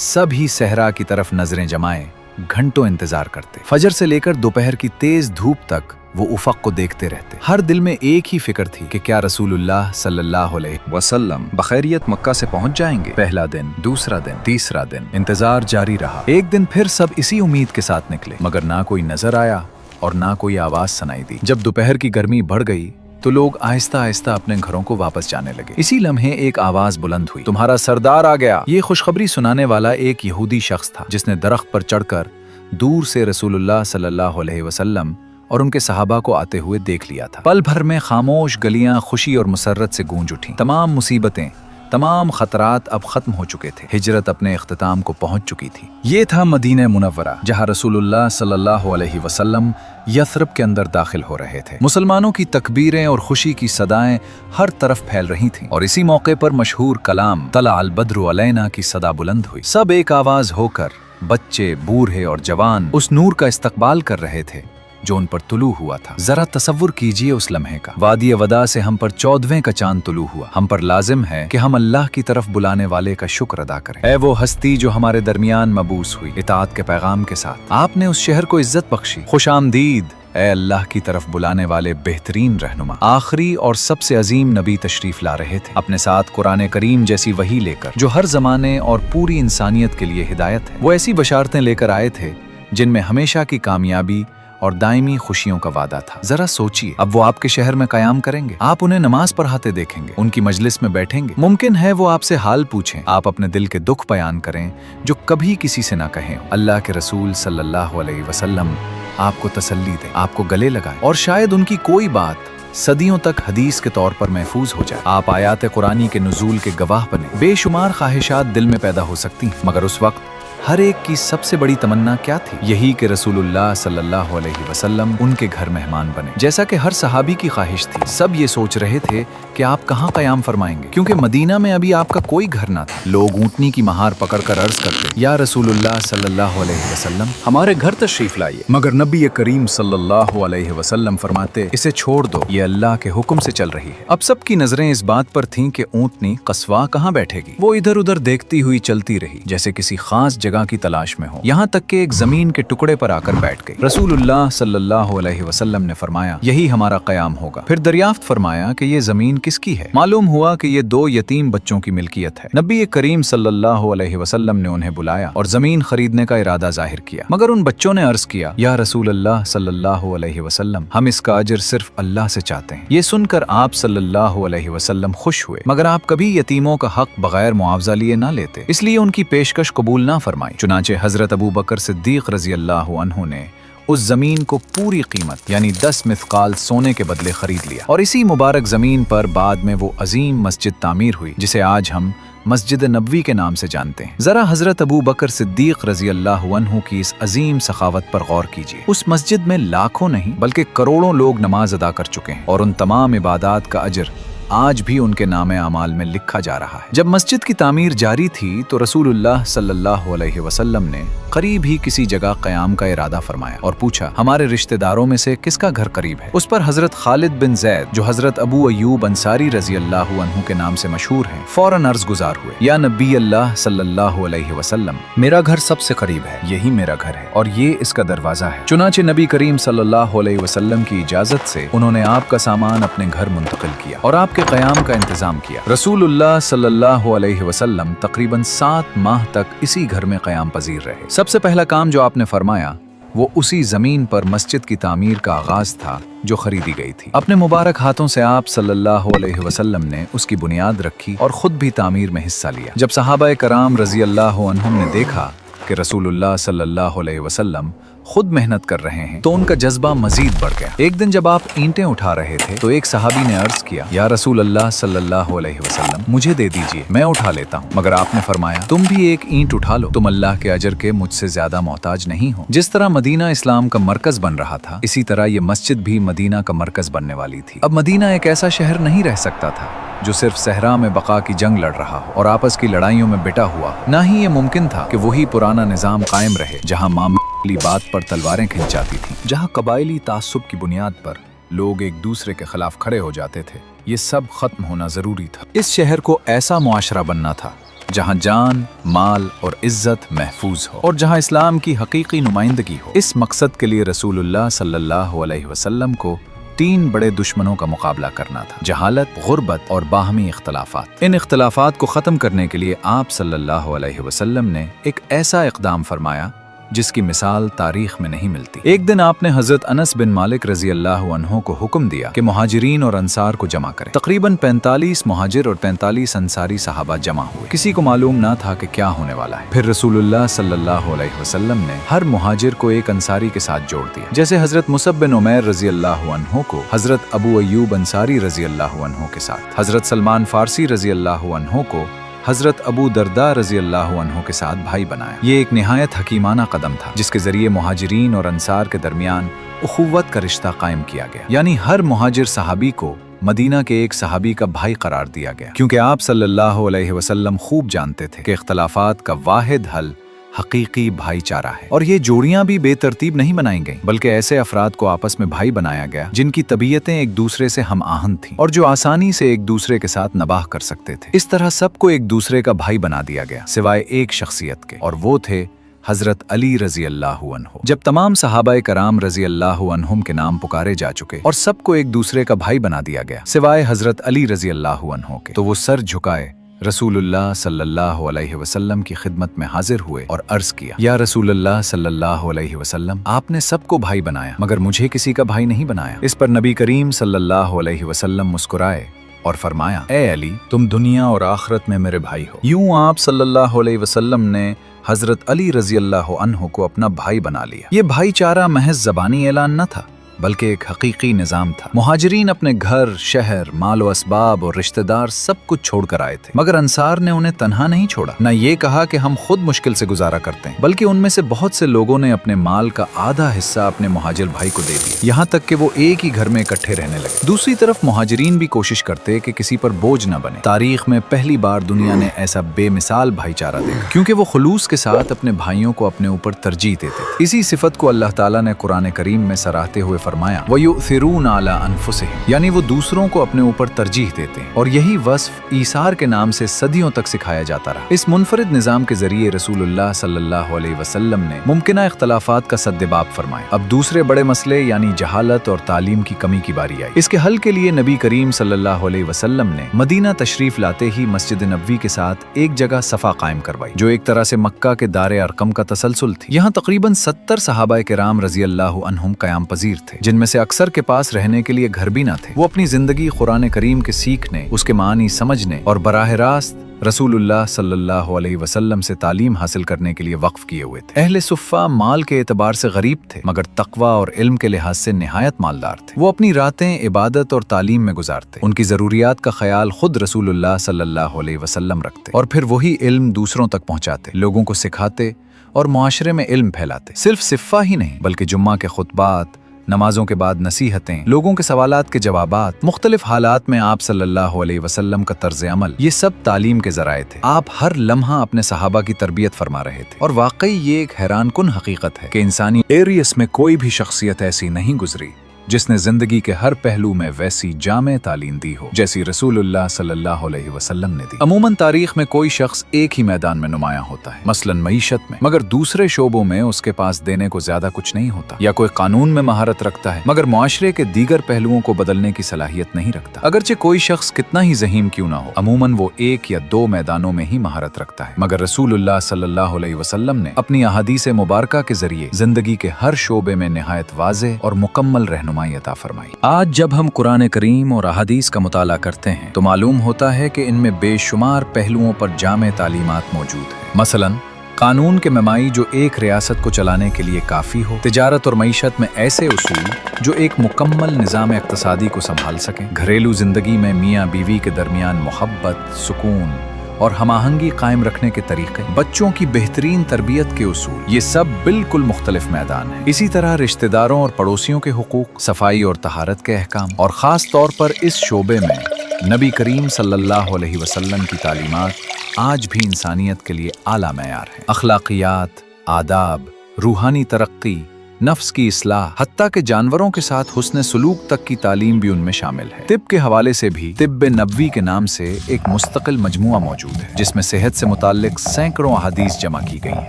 सब ही सहरा की तरफ नजरें जमाए घंटों इंतजार करते। फजर से लेकर दोपहर की तेज धूप तक वो उफक को देखते रहते। हर दिल में एक ही फिक्र थी कि क्या रसूलुल्लाह सल्लल्लाहु अलैहि वसल्लम बखैरियत मक्का से पहुंच जाएंगे। पहला दिन, दूसरा दिन, तीसरा दिन, इंतजार जारी रहा। एक दिन फिर सब इसी उम्मीद के साथ निकले, मगर ना कोई नजर आया और ना कोई आवाज सुनाई दी। जब दोपहर की गर्मी बढ़ गई तो लोग आहिस्ता आहिस्ता अपने घरों को वापस जाने लगे। इसी लम्हे एक आवाज बुलंद हुई, तुम्हारा सरदार आ गया। ये खुशखबरी सुनाने वाला एक यहूदी शख्स था जिसने दरख्त पर चढ़कर दूर से रसूलुल्लाह सल्लल्लाहु अलैहि वसल्लम और उनके सहाबा को आते हुए देख लिया था। पल भर में खामोश गलियां खुशी और मुसर्रत से गूंज उठी। तमाम मुसीबतें, तमाम खतरात अब खत्म हो चुके थे। हिजरत अपने इख्तिताम को पहुंच चुकी थी। ये था मदीना मुनव्वरा, जहां रसूलुल्लाह सल्लल्लाहु अलैहि वसल्लम यथरब के अंदर दाखिल हो रहे थे। मुसलमानों की तकबीरें और खुशी की सदाएं हर तरफ फैल रही थीं और इसी मौके पर मशहूर कलाम तला अल बद्रु अलैना की सदा बुलंद हुई। सब एक आवाज होकर, बच्चे, बूढ़े और जवान, उस नूर का इस्तकबाल कर रहे थे जो उन पर तुलू हुआ था। जरा तसव्वुर कीजिए उस लम्हे का। वादी वदा से हम पर 14वें का चांद तुलू हुआ। हम पर लाजिम है कि हम अल्लाह की तरफ बुलाने वाले का शुक्र अदा करें। ऐ वो हस्ती जो हमारे दरमियान मबूस हुई इताअत के पैगाम के साथ, आपने उस शहर को इज्जत बख्शी। खुश आमदीद ऐ अल्लाह की तरफ बुलाने वाले बेहतरीन रहनुमा। आखिरी और सबसे अजीम नबी तशरीफ ला रहे थे, अपने साथ कुरान करीम जैसी वही लेकर, जो हर जमाने और पूरी इंसानियत के लिए हिदायत है। वो ऐसी बशारतें लेकर आए थे जिनमें हमेशा की कामयाबी और दायमी खुशियों का वादा था। जरा सोचिए, अब वो आपके शहर में कयाम करेंगे, आप उन्हें नमाज पढ़ाते देखेंगे, उनकी मजलिस में बैठेंगे। मुमकिन है वो आपसे हाल पूछें, आप अपने दिल के दुख बयान करें जो कभी किसी से ना कहें। अल्लाह के रसूल सल्लल्लाहु अलैहि वसल्लम आपको तसल्ली दें, आपको गले लगाएं और शायद उनकी कोई बात सदियों तक हदीस के तौर पर महफूज हो जाए। आप आयात कुरानी के नुज़ूल के गवाह बने। बेशुमार ख्वाहिशात दिल में पैदा हो सकती, मगर उस वक्त हर एक की सबसे बड़ी तमन्ना क्या थी? यही कि रसूलुल्लाह सल्लल्लाहु अलैहि वसल्लम उनके घर मेहमान बने, जैसा कि हर सहाबी की ख्वाहिश थी। सब ये सोच रहे थे कि आप कहाँ क़याम फरमाएंगे, क्योंकि मदीना में अभी आपका कोई घर ना था। लोग ऊँटनी की महार पकड़कर अर्ज करते, या रसूलुल्लाह सल्लल्लाहु अलैहि वसल्लम, हमारे घर तशरीफ लाइए। मगर नबी करीम सल्लल्लाहु अलैहि वसल्लम फरमाते, इसे छोड़ दो, ये अल्लाह के हुक्म से चल रही है। अब सबकी नजरें इस बात पर थीं कि ऊँटनी कस्वा कहाँ बैठेगी। वो इधर उधर देखती हुई चलती रही, जैसे किसी खास जगह की तलाश में हो। यहाँ तक कि एक जमीन के टुकड़े पर आकर बैठ गई। रसूलुल्लाह सल्लल्लाहु अलैहि वसल्लम ने फरमाया, यही हमारा क़याम होगा। फिर दरियाफ्त फरमाया कि ये जमीन किसकी है? मालूम हुआ कि ये 2 यतीम बच्चों की मिल्कियत है। नबी करीम सल्लल्लाहु अलैहि वसल्लम ने उन्हें बुलाया और जमीन खरीदने का इरादा जाहिर किया, मगर उन बच्चों ने अर्ज किया, या रसूल अल्लाह सल्लल्लाहु अलैहि वसल्लम, हम इसका अजर सिर्फ अल्लाह से चाहते हैं। ये सुनकर आप सल्लल्लाहु अलैहि वसल्लम खुश हुए, मगर आप कभी यतीमों का हक बगैर मुआवजा लिए ना लेते, इसलिए उनकी पेशकश कबूल ना फरमाई। चुनाचे हजरत अबू बकर सिद्दीक रजी अल्लाह अन्हु ने उस जमीन को पूरी कीमत यानी 10 मिस्काल सोने के बदले खरीद लिया और इसी मुबारक जमीन पर बाद में वो अजीम मस्जिद तामीर हुई जिसे आज हम मस्जिद नबवी के नाम से जानते हैं। जरा हजरत अबू बकर सिद्दीक रजी अल्लाह अन्हु की इस अजीम सखावत पर गौर कीजिए। उस मस्जिद में लाखों नहीं बल्कि करोड़ों लोग नमाज अदा कर चुके हैं और उन तमाम इबादात का अजर आज भी उनके नामे अमाल में लिखा जा रहा है। जब मस्जिद की तामीर जारी थी तो रसूलुल्लाह सल्लल्लाहु अलैहि वसल्लम ने करीब ही किसी जगह क़याम का इरादा फरमाया और पूछा, हमारे रिश्तेदारों में से किसका घर करीब है? उस पर हजरत खालिद बिन जैद, जो हजरत अबू अयूब अंसारी रजी अल्लाह अन्हु के नाम से मशहूर हैं, फौरन अर्ज गुजार हुए, या नबी अल्लाह सल्लल्लाहु अलैहि वसल्लम, मेरा घर सबसे करीब है, यही मेरा घर है और ये इसका दरवाजा है। चुनाचे नबी करीम सल्लल्लाहु अलैहि वसल्लम की इजाजत से उन्होंने आपका सामान अपने घर मुंतकिल किया और आपके क़याम का इंतजाम किया। रसूलुल्लाह सल्लल्लाहु अलैहि वसल्लम तकरीबन 7 माह तक इसी घर में क़याम पजीर रहे। सबसे पहला काम जो आपने फरमाया वो उसी जमीन पर मस्जिद की तामीर का आगाज था जो खरीदी गई थी। अपने मुबारक हाथों से आप सल्लल्लाहु अलैहि वसल्लम ने उसकी बुनियाद रखी और खुद भी तामीर में हिस्सा लिया। जब सहाबा कराम रजी अल्लाह अन्हुम ने देखा कि रसूलुल्लाह सल्लल्लाहु अलैहि वसल्लम खुद मेहनत कर रहे हैं तो उनका जज्बा मजीद बढ़ गया। एक दिन जब आप ईंटें उठा रहे थे तो एक सहाबी ने अर्ज किया, या रसूल अल्लाह सल्लल्लाहु अलैहि वसल्लम, मुझे दे दीजिए, मैं उठा लेता हूँ। मगर आपने फरमाया, तुम भी एक ईंट उठा लो, तुम अल्लाह के अजर के मुझसे ज्यादा मोहताज नहीं हो। जिस तरह मदीना इस्लाम का मरकज बन रहा था, इसी तरह ये मस्जिद भी मदीना का मरकज बनने वाली थी। अब मदीना एक ऐसा शहर नहीं रह सकता था जो सिर्फ सहरा में बका की जंग लड़ रहा हो और आपस की लड़ाइयों में बिटा हुआ। ना ही ये मुमकिन था कि वही पुराना निजाम कायम रहे जहाँ मामूली बात पर तलवारें खिंच जाती थीं, जहाँ कबायली तासुब की बुनियाद पर लोग एक दूसरे के खिलाफ खड़े हो जाते थे। ये सब खत्म होना जरूरी था। इस शहर को ऐसा मुआशरा बनना था जहाँ जान, माल और इज्जत महफूज हो और जहाँ इस्लाम की हकीकी नुमाइंदगी हो। इस मकसद के लिए रसूलुल्लाह सल्लल्लाहु अलैहि वसल्लम को 3 बड़े दुश्मनों का मुकाबला करना था, जहालत, गुर्बत और बाहमी इख्तलाफात। इन इख्तलाफात को ख़त्म करने के लिए आप सल्लल्लाहु अलैहि वसल्लम ने एक ऐसा इक़दाम फरमाया जिसकी मिसाल तारीख में नहीं मिलती। एक दिन आपने हजरत अनस बिन मालिक रजी अल्लाह अन्हु को हुक्म दिया कि मुहाजिरीन और अंसार को जमा करें। तकरीबन 45 मुहाजिर और 45 अंसारी सहाबा जमा हुए। किसी को मालूम ना था कि क्या होने वाला है। फिर रसूलुल्लाह सल्लल्लाहु अलैहि वसल्लम ने हर मुहाजिर को एक अंसारी के साथ जोड़ दिया। जैसे हजरत मुसब बिन उमैर रजी अल्लाह अन्हु को हजरत अबू अयूब अंसारी रजी अल्लाह अन्हु के साथ, हजरत सलमान फारसी रजी अल्लाह अन्हु को हजरत अबू दरदा रजी अल्लाह अन्हु के साथ भाई बनाया। ये एक निहायत हकीमाना कदम था जिसके जरिए मुहाजिरीन और अंसार के दरमियान उखुव्वत का रिश्ता कायम किया गया, यानी हर मुहाजिर सहाबी को मदीना के एक सहाबी का भाई करार दिया गया, क्योंकि आप सल्लल्लाहु अलैहि वसल्लम खूब जानते थे कि इख्तलाफात का वाहिद हल हकीकी भाईचारा है। और ये जोड़ियां भी बेतरतीब नहीं बनाई गईं, बल्कि ऐसे अफराद को आपस में भाई बनाया गया जिनकी तबीयतें एक दूसरे से हम आहंग थीं और जो आसानी से एक दूसरे के साथ नबाह कर सकते थे। इस तरह सबको एक दूसरे का भाई बना दिया गया सिवाय एक शख्सियत के, और वो थे हजरत अली रजी अल्लाह अन्हु। जब तमाम सहाबाए कराम रजी अल्लाह अन्हुम के नाम पुकारे जा चुके और सबको एक दूसरे का भाई बना दिया गया सिवाय हजरत अली रजी अल्लाह अन्हु के, तो वो सर झुकाए रसूलुल्लाह सल्लल्लाहु अलैहि वसल्लम की खिदमत में हाजिर हुए और अर्ज किया, या रसूलुल्लाह सल्लल्लाहु अलैहि वसल्लम, आपने सबको भाई बनाया मगर मुझे किसी का भाई नहीं बनाया। इस पर नबी करीम सल्लल्लाहु अलैहि वसल्लम मुस्कुराए और फरमाया, ए अली, तुम दुनिया और आखिरत में मेरे भाई हो। यूं आप सल्लल्लाहु अलैहि वसल्लम ने हजरत अली रजी अल्लाह अन्हु को अपना भाई बना लिया। ये भाईचारा महज ज़बानी ऐलान न था बल्कि एक हकीकी निज़ाम था। मुहाजिरीन अपने घर, शहर, मालो असबाब और रिश्तेदार सब कुछ छोड़कर आए थे, मगर अंसार ने उन्हें तन्हा नहीं छोड़ा। न ये कहा कि हम खुद मुश्किल से गुजारा करते हैं, बल्कि उनमें से बहुत से लोगों ने अपने माल का आधा हिस्सा अपने मुहाजिर भाई को दे दिया, यहाँ तक कि वो एक ही घर में इकट्ठे रहने लगे। दूसरी तरफ मुहाजिरीन भी कोशिश करते कि किसी पर बोझ न बने। तारीख में पहली बार दुनिया ने ऐसा बेमिसाल भाईचारा देखा, क्योंकि वो खुलूस के साथ अपने भाइयों को अपने ऊपर तरजीह देते थे। इसी सिफत को अल्लाह ताला ने कुरान करीम में सराहते हुए फरमाया वयुथिरून अला अनफुसिहिम, यानी वो दूसरों को अपने ऊपर तरजीह देते हैं। और यही वस्फ ईसार के नाम से सदियों तक सिखाया जाता रहा। इस मुनफरिद निज़ाम के जरिए रसूलुल्लाह सल्लल्लाहु अलैहि वसल्लम ने मुमकिना इख्तलाफात का सद्देबाब फरमाया। अब दूसरे बड़े मसले यानी जहालत और तालीम की कमी की बारी आई। इसके हल के लिए नबी करीम सल्लल्लाहु अलैहि वसल्लम ने मदीना तशरीफ लाते ही मस्जिद नबवी के साथ एक जगह सफा कायम करवाई, जो एक तरह से मक्का के दारे अरकम का तसलसल थी। यहाँ तकरीबन 70 सहाबा किराम रज़ी अल्लाहु अन्हुम क़याम पजीर थे, जिनमें से अक्सर के पास रहने के लिए घर भी न थे। वो अपनी जिंदगी कुरान करीम के सीखने, उसके मानी समझने और बराह रास्त रसूलुल्लाह सल्लल्लाहु अलैहि वसल्लम से तालीम हासिल करने के लिए वक्फ किए हुए थे। अहले सुफ़ा माल के एतबार से गरीब थे, मगर तक़वा और इल्म के लिहाज से निहायत मालदार थे। वो अपनी रातें इबादत और तालीम में गुजारते। उनकी ज़रूरियात का ख्याल खुद रसूलुल्लाह सल्लल्लाहु अलैहि वसल्लम रखते और फिर वही इल्म दूसरों तक पहुँचाते, लोगों को सिखाते और मुआशरे में इल्म फैलाते। सिर्फ सिफ़ा ही नहीं बल्कि जुम्मा के खुतबात, नमाजों के बाद नसीहतें, लोगों के सवालात के जवाबात, मुख्तलिफ हालात में आप सल्लल्लाहु अलैहि वसल्लम का तर्ज अमल, ये सब तालीम के ज़राए थे। आप हर लम्हा अपने सहाबा की तरबियत फरमा रहे थे। और वाकई ये एक हैरान कुन हकीकत है कि इंसानी एरियस में कोई भी शख्सियत ऐसी नहीं गुजरी जिसने जिंदगी के हर पहलू में वैसी जामे तालीम दी हो जैसी रसूलुल्लाह सल्लल्लाहु अलैहि वसल्लम ने दी। अमूमन तारीख में कोई शख्स एक ही मैदान में नुमाया होता है, मसलन मईशत में, मगर दूसरे शोबों में उसके पास देने को ज्यादा कुछ नहीं होता। या कोई कानून में महारत रखता है मगर मुआशरे के दीगर पहलुओं को बदलने की सलाहियत नहीं रखता। अगरचे कोई शख्स कितना ही ज़हीम क्यों ना हो, अमूमन वो एक या दो मैदानों में ही महारत रखता है। मगर रसूलुल्लाह सल्लल्लाहु अलैहि वसल्लम ने अपनी अहादीस मुबारका के जरिए जिंदगी के हर शोबे में निहायत वाज़ेह और मुकम्मल रहनुमाई अता फरमाई। आज जब हम कुरान करीम और अहादीस का मुताला करते हैं तो मालूम होता है कि इनमें बेशुमार पहलुओं पर जामे तालीमात मौजूद है। मसलन कानून के मेमाई जो एक रियासत को चलाने के लिए काफ़ी हो, तिजारत और मईशत में ऐसे उसूल जो एक मुकम्मल निज़ाम इक़्तिसादी को संभाल सकें, घरेलू जिंदगी में मियाँ बीवी के दरमियान मोहब्बत, सुकून और हमाहंगी कायम रखने के तरीके, बच्चों की बेहतरीन तरबियत के उसूल, ये सब बिल्कुल मुख्तलिफ मैदान हैं। इसी तरह रिश्तेदारों और पड़ोसियों के हुकूक, सफाई और तहारत के अहकाम और ख़ास तौर पर इस शोबे में नबी करीम सल्लल्लाहु अलैहि वसल्लम की तालीमात आज भी इंसानियत के लिए आला मयार है। अखलाकियात, आदाब, रूहानी तरक्की, नफ्स की इस्लाह, हत्ता के जानवरों के साथ हुस्न सुलूक तक की तालीम भी उनमें शामिल है। तिब के हवाले से भी तिब्ब नबवी के नाम से एक मुस्तकिल मजमुआ मौजूद है, जिसमें सेहत से मुताल्लिक सैकड़ों अहादीस जमा की गई हैं।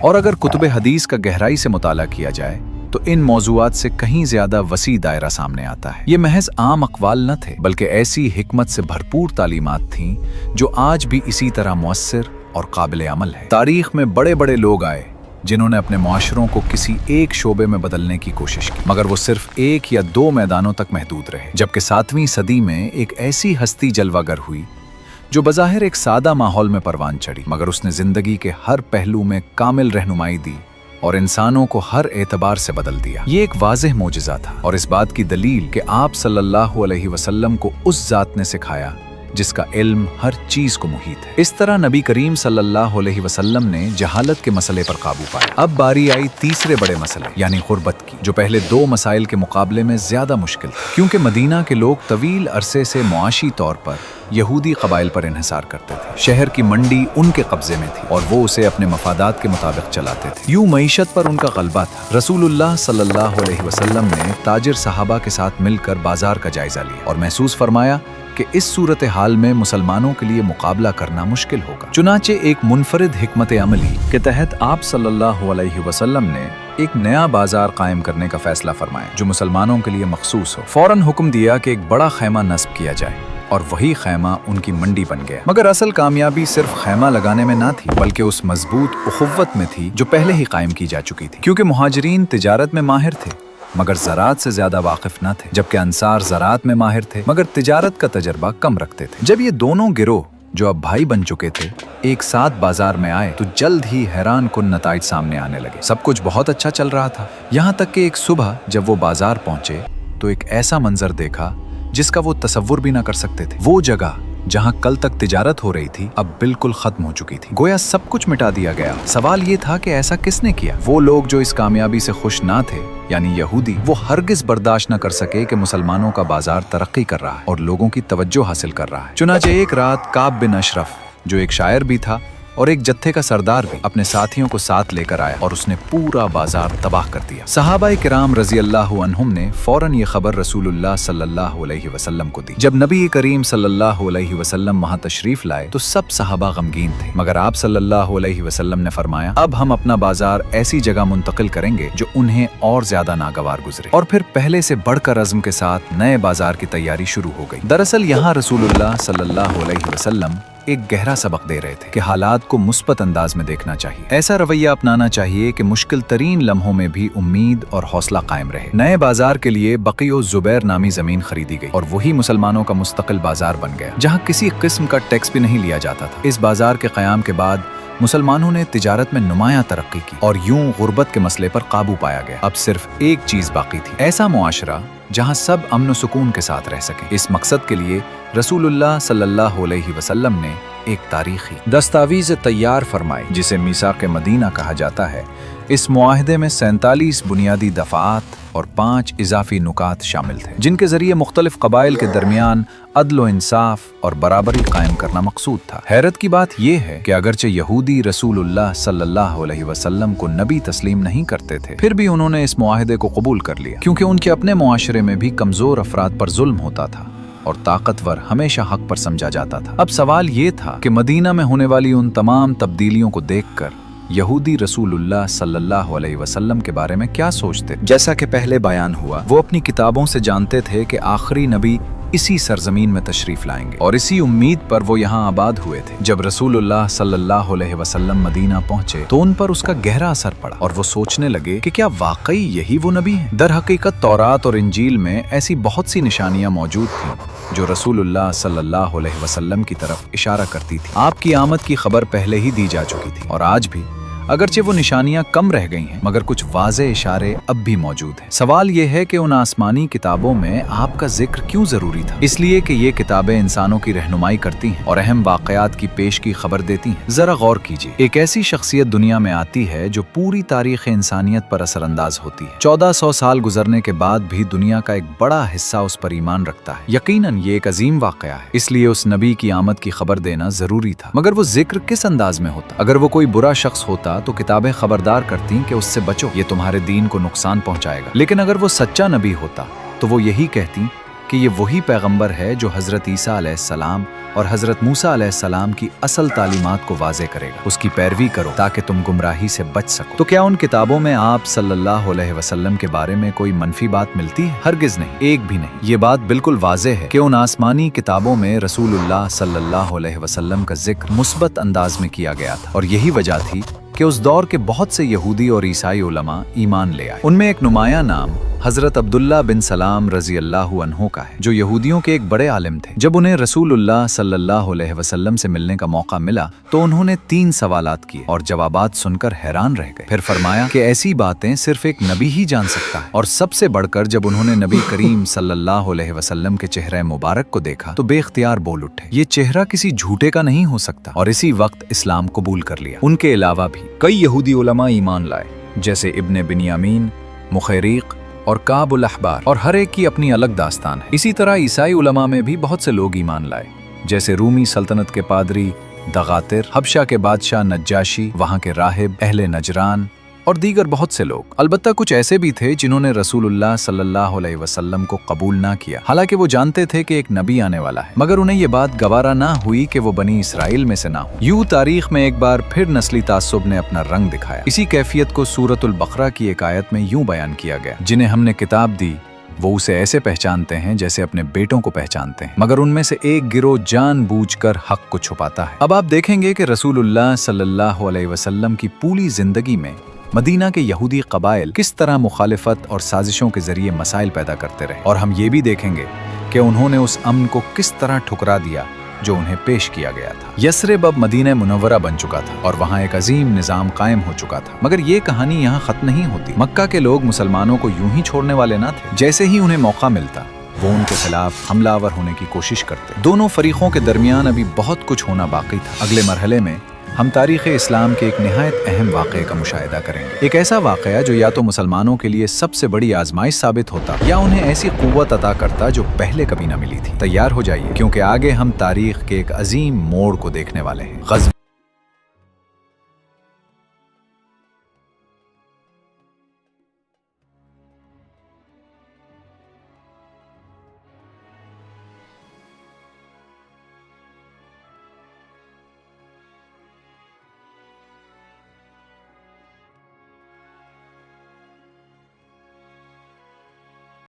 और अगर कुतुब हदीस का गहराई से मुताला किया जाए तो इन मौजूआत से कहीं ज्यादा वसी दायरा सामने आता है। ये महज आम अक़वाल न थे, बल्कि ऐसी हिकमत से भरपूर तालीमात थीं जो आज भी इसी तरह मुअस्सिर और काबिल अमल है। तारीख में बड़े बड़े लोग आए जिन्होंने अपने मुआशरों को किसी एक शोबे में बदलने की कोशिश की, मगर वो सिर्फ एक या दो मैदानों तक महदूद रहे। जबकि 7वीं सदी में एक ऐसी हस्ती जलवागर हुई जो बज़ाहिर एक सादा माहौल में परवान चढ़ी, मगर उसने जिंदगी के हर पहलू में कामिल रहनुमाई दी और इंसानों को हर एतबार से बदल दिया। ये एक वाज़ेह मोजिज़ा था और इस बात की दलील कि आप सल्लल्लाहु अलैहि वसल्लम को उस ज़ात ने सिखाया जिसका इल्म हर चीज को मुहीत है। इस तरह नबी करीम सल्लल्लाहु अलैहि वसल्लम ने जहालत के मसले पर काबू पाया। अब बारी आई तीसरे बड़े मसले यानी गुर्बत की, जो पहले दो मसाइल के मुकाबले में ज्यादा मुश्किल था, क्योंकि मदीना के लोग तवील अरसे से मुआशी तौर पर यहूदी कबाइल पर इन्हिसार करते थे। शहर की मंडी उनके कब्जे में थी और वो उसे अपने मफादात के मुताबिक चलाते थे। यूं मईशत पर उनका गलबा था। रसूलुल्लाह सल्लल्लाहु अलैहि वसल्लम ने ताजिर सहाबा के साथ मिलकर बाजार का जायजा लिया और महसूस फरमाया कि इस सूरत हाल में मुसलमानों के लिए मुकाबला करना मुश्किल होगा। चुनाचे एक मुनफरिद हिकमत अमली के तहत आप सल्लल्लाहु अलैहि वसल्लम ने एक नया बाजार कायम करने का फैसला फरमाया जो मुसलमानों के लिए मखसूस हो। फौरन हुक्म दिया कि एक बड़ा खैमा नस्ब किया जाए और वही खैमा उनकी मंडी बन गया। मगर असल कामयाबी सिर्फ खैमा लगाने में ना थी, बल्कि उस मजबूत उखुव्वत में थी जो पहले ही कायम की जा चुकी थी। क्योंकि मुहाजिरीन तिजारत में माहिर थे मगर ज़रात से ज्यादा वाकिफ न थे, जबकि अंसार ज़रात में माहिर थे मगर तिजारत का तजर्बा कम रखते थे। जब ये दोनों गिरोह जो अब भाई बन चुके थे एक साथ बाजार में आए तो जल्द ही हैरान कुन नताइज सामने आने लगे। सब कुछ बहुत अच्छा चल रहा था, यहाँ तक कि एक सुबह जब वो बाजार पहुंचे तो एक ऐसा मंजर देखा जिसका वो तसव्वुर भी ना कर सकते थे। वो जगह जहां कल तक तिजारत हो रही थी अब बिल्कुल खत्म हो चुकी थी, गोया सब कुछ मिटा दिया गया। सवाल ये था कि ऐसा किसने किया? वो लोग जो इस कामयाबी से खुश ना थे यानी यहूदी, वो हरगिज बर्दाश्त न कर सके कि मुसलमानों का बाजार तरक्की कर रहा है और लोगों की तवज्जो हासिल कर रहा है। चुनाचे एक रात काब बिन अशरफ जो एक शायर भी था और एक जत्थे का सरदार भी अपने साथियों को साथ लेकर आया और उसने पूरा बाजार तबाह कर दिया। सहाबाए किराम रजी अल्लाहु अन्हुम ने फौरन ये खबर रसूलुल्लाह सल्लल्लाहु अलैहि वसल्लम को दी। जब नबी करीम सल्लल्लाहु अलैहि वसल्लम वहां तशरीफ लाए तो सब सहाबा गमगीन थे, मगर आप सल्लल्लाहु अलैहि वसल्लम ने फरमाया, अब हम अपना बाजार ऐसी जगह मुंतकिल करेंगे जो उन्हें और ज्यादा नागवार गुजरे। और फिर पहले से बढ़कर अज़्म के साथ नए बाजार की तैयारी शुरू हो गई। दरअसल यहाँ रसूलुल्लाह सल्लल्लाहु अलैहि वसल्लम एक गहरा सबक दे रहे थे कि हालात को मुस्बत अंदाज में देखना चाहिए। ऐसा रवैया अपनाना चाहिए कि मुश्किल तरीन लम्हों में भी उम्मीद और हौसला कायम रहे। नए बाजार के लिए बक़ीओ ज़ुबैर नामी जमीन खरीदी गई और वही मुसलमानों का मुस्तकिल बाजार बन गया, जहाँ किसी किस्म का टैक्स भी नहीं लिया जाता था। इस बाजार के क़याम के बाद मुसलमानों ने तिजारत में नुमायां तरक्की की और यूं गुर्बत के मसले पर काबू पाया गया। अब सिर्फ एक चीज बाकी थी, ऐसा मुआशरा जहां सब अमन सुकून के साथ रह सके। इस मकसद के लिए रसूलुल्लाह सल्लल्लाहु अलैहि वसल्लम ने एक तारीखी दस्तावीज तैयार फरमाई जिसे मीसाक़ मदीना कहा जाता है। इस मुआहदे में 47 बुनियादी दफ़ात और 5 इजाफी नुकात शामिल थे, जिनके जरिए मुख्तलिफ कबाइल के दरमियान अदल व इंसाफ और बराबरी कायम करना मकसूद था। हैरत की बात यह है कि अगरचे यहूदी रसूलुल्लाह सल्लल्लाहु अलैहि वसल्लम को नबी तस्लीम नहीं करते थे, फिर भी उन्होंने इस मुआहदे को कबूल कर लिया, क्योंकि उनके अपने मुआशरे में भी कमजोर अफराद पर जुल्म होता था और ताकतवर हमेशा हक पर समझा जाता था। अब सवाल ये था कि मदीना में होने वाली उन तमाम तब्दीलियों को देखकर यहूदी रसूलुल्लाह सल्लल्लाहु अलैहि वसल्लम के बारे में क्या सोचते। जैसा कि पहले बयान हुआ, वो अपनी किताबों से जानते थे कि आखिरी नबी इसी सरजमीन में तशरीफ लाएंगे और इसी उम्मीद पर वो यहाँ आबाद हुए थे। जब रसूलुल्लाह सल्लल्लाहु अलैहि वसल्लम मदीना पहुंचे तो उन पर उसका गहरा असर पड़ा और वो सोचने लगे कि क्या वाकई यही वो नबी हैं। दर हकीकत तौरात और इंजील में ऐसी बहुत सी निशानियां मौजूद थीं जो रसूलुल्लाह सल्लल्लाहु अलैहि वसल्लम की तरफ इशारा करती थी। आपकी आमद की खबर पहले ही दी जा चुकी थी और आज भी अगरचे वो निशानियां कम रह गई हैं, मगर कुछ वाज़े इशारे अब भी मौजूद हैं। सवाल ये है कि उन आसमानी किताबों में आपका जिक्र क्यों जरूरी था? इसलिए कि ये किताबें इंसानों की रहनुमाई करती हैं और अहम वाक़यात की पेश की खबर देती हैं। जरा गौर कीजिए, एक ऐसी शख्सियत दुनिया में आती है जो पूरी तारीख इंसानियत पर असरअंदाज होती है। 1400 साल गुजरने के बाद भी दुनिया का एक बड़ा हिस्सा उस पर ईमान रखता है। यकीनन ये एक अजीम वाक़या है, इसलिए उस नबी की आमद की खबर देना जरूरी था। मगर वो जिक्र किस अंदाज में होता? अगर वो कोई बुरा शख्स होता तो किताबें खबरदार करती कि उससे बचो, ये तुम्हारे दीन को नुकसान पहुंचाएगा। लेकिन अगर वो सच्चा नबी होता तो वो यही कहती कि ये वही पैगंबर है जो हजरत ईसा अलैहिस्सलाम और हजरत मूसा अलैहिस्सलाम की असल तालीमात को वाज़े करेगा। उसकी पैरवी करो ताकि तुम गुमराही से बच सको। तो क्या उन किताबों में आप सल्लल्लाहु अलैहि वसल्लम के बारे में कोई मनफी बात मिलती है? हरगिज नहीं, एक भी नहीं। ये बात बिल्कुल वाज़े है कि उन आसमानी किताबों में रसूलुल्लाह सल्लल्लाहु अलैहि वसल्लम का जिक्र मुस्बत अंदाज में किया गया था और यही वजह थी कि उस दौर के बहुत से यहूदी और ईसाई उलमा ईमान ले आए। उनमें एक नुमाया नाम हजरत अब्दुल्ला बिन सलाम रजी अल्लाहु अन्हु का है, जो यहूदियों के एक बड़े आलिम थे। जब उन्हें रसूलुल्लाह सल्लल्लाहु अलैहि वसल्लम से मिलने का मौका मिला तो उन्होंने 3 सवालात किए और जवाबात सुनकर हैरान रह गए। फिर फरमाया कि ऐसी बातें सिर्फ एक नबी ही जान सकता है। और सबसे बढ़कर जब उन्होंने नबी करीम सल्लल्लाहु अलैहि वसल्लम के चेहरे मुबारक को देखा तो बेख्तियार बोल उठे, ये चेहरा किसी झूठे का नहीं हो सकता, और इसी वक्त इस्लाम कबूल कर लिया। उनके अलावा भी कई यहूदी उलमा ईमान लाए, जैसे इब्ने बिन्यामीन, मुखैरीक और काबुल अहबार, और हर एक की अपनी अलग दास्तान है। इसी तरह ईसाई उलमा में भी बहुत से लोग ईमान लाए, जैसे रूमी सल्तनत के पादरी दगातिर, हबशा के बादशाह नज्जाशी, वहाँ के राहिब, अहले नजरान और दीगर बहुत से लोग। अलबत्ता कुछ ऐसे भी थे जिन्होंने रसूलुल्लाह सल्लल्लाहु अलैहि वसल्लम को कबूल ना किया, हालांकि वो जानते थे कि एक नबी आने वाला है, मगर उन्हें ये बात गवारा ना हुई कि वो बनी इसराइल में से ना हो। यूं तारीख में एक बार फिर नस्ली तासुब ने अपना रंग दिखाया। इसी कैफियत को सूरतुल बकरा की एक आयत में यूं बयान किया गया, जिन्हें हमने किताब दी वो उसे ऐसे पहचानते हैं जैसे अपने बेटों को पहचानते हैं, मगर उनमें से एक गिरोह जानबूझकर हक को छुपाता है। अब आप देखेंगे कि रसूलुल्लाह सल्लल्लाहु अलैहि वसल्लम की पूरी जिंदगी में मदीना के यहूदी कबाइल किस तरह मुखालिफत और साजिशों के जरिए मसाइल पैदा करते रहे, और हम ये भी देखेंगे कि उन्होंने उस अमन को किस तरह ठुकरा दिया जो उन्हें पेश किया गया था। यस्रिब अब मदीना मुनव्वरा बन चुका था और वहाँ एक अजीम निज़ाम कायम हो चुका था। मगर ये कहानी यहाँ खत्म नहीं होती। मक्का के लोग मुसलमानों को यूं ही छोड़ने वाले ना थे। जैसे ही उन्हें मौका मिलता वो उनके खिलाफ हमलावर होने की कोशिश करते। दोनों फरीकों के दरमियान अभी बहुत कुछ होना बाकी था। अगले मरहले में हम तारीख़ इस्लाम के एक निहायत अहम वाक़े का मुशाहिदा करेंगे। एक ऐसा वाक़या जो या तो मुसलमानों के लिए सबसे बड़ी आजमाइश साबित होता या उन्हें ऐसी क़ुव्वत अता करता जो पहले कभी न मिली थी। तैयार हो जाइए, क्योंकि आगे हम तारीख़ के एक अजीम मोड़ को देखने वाले हैं।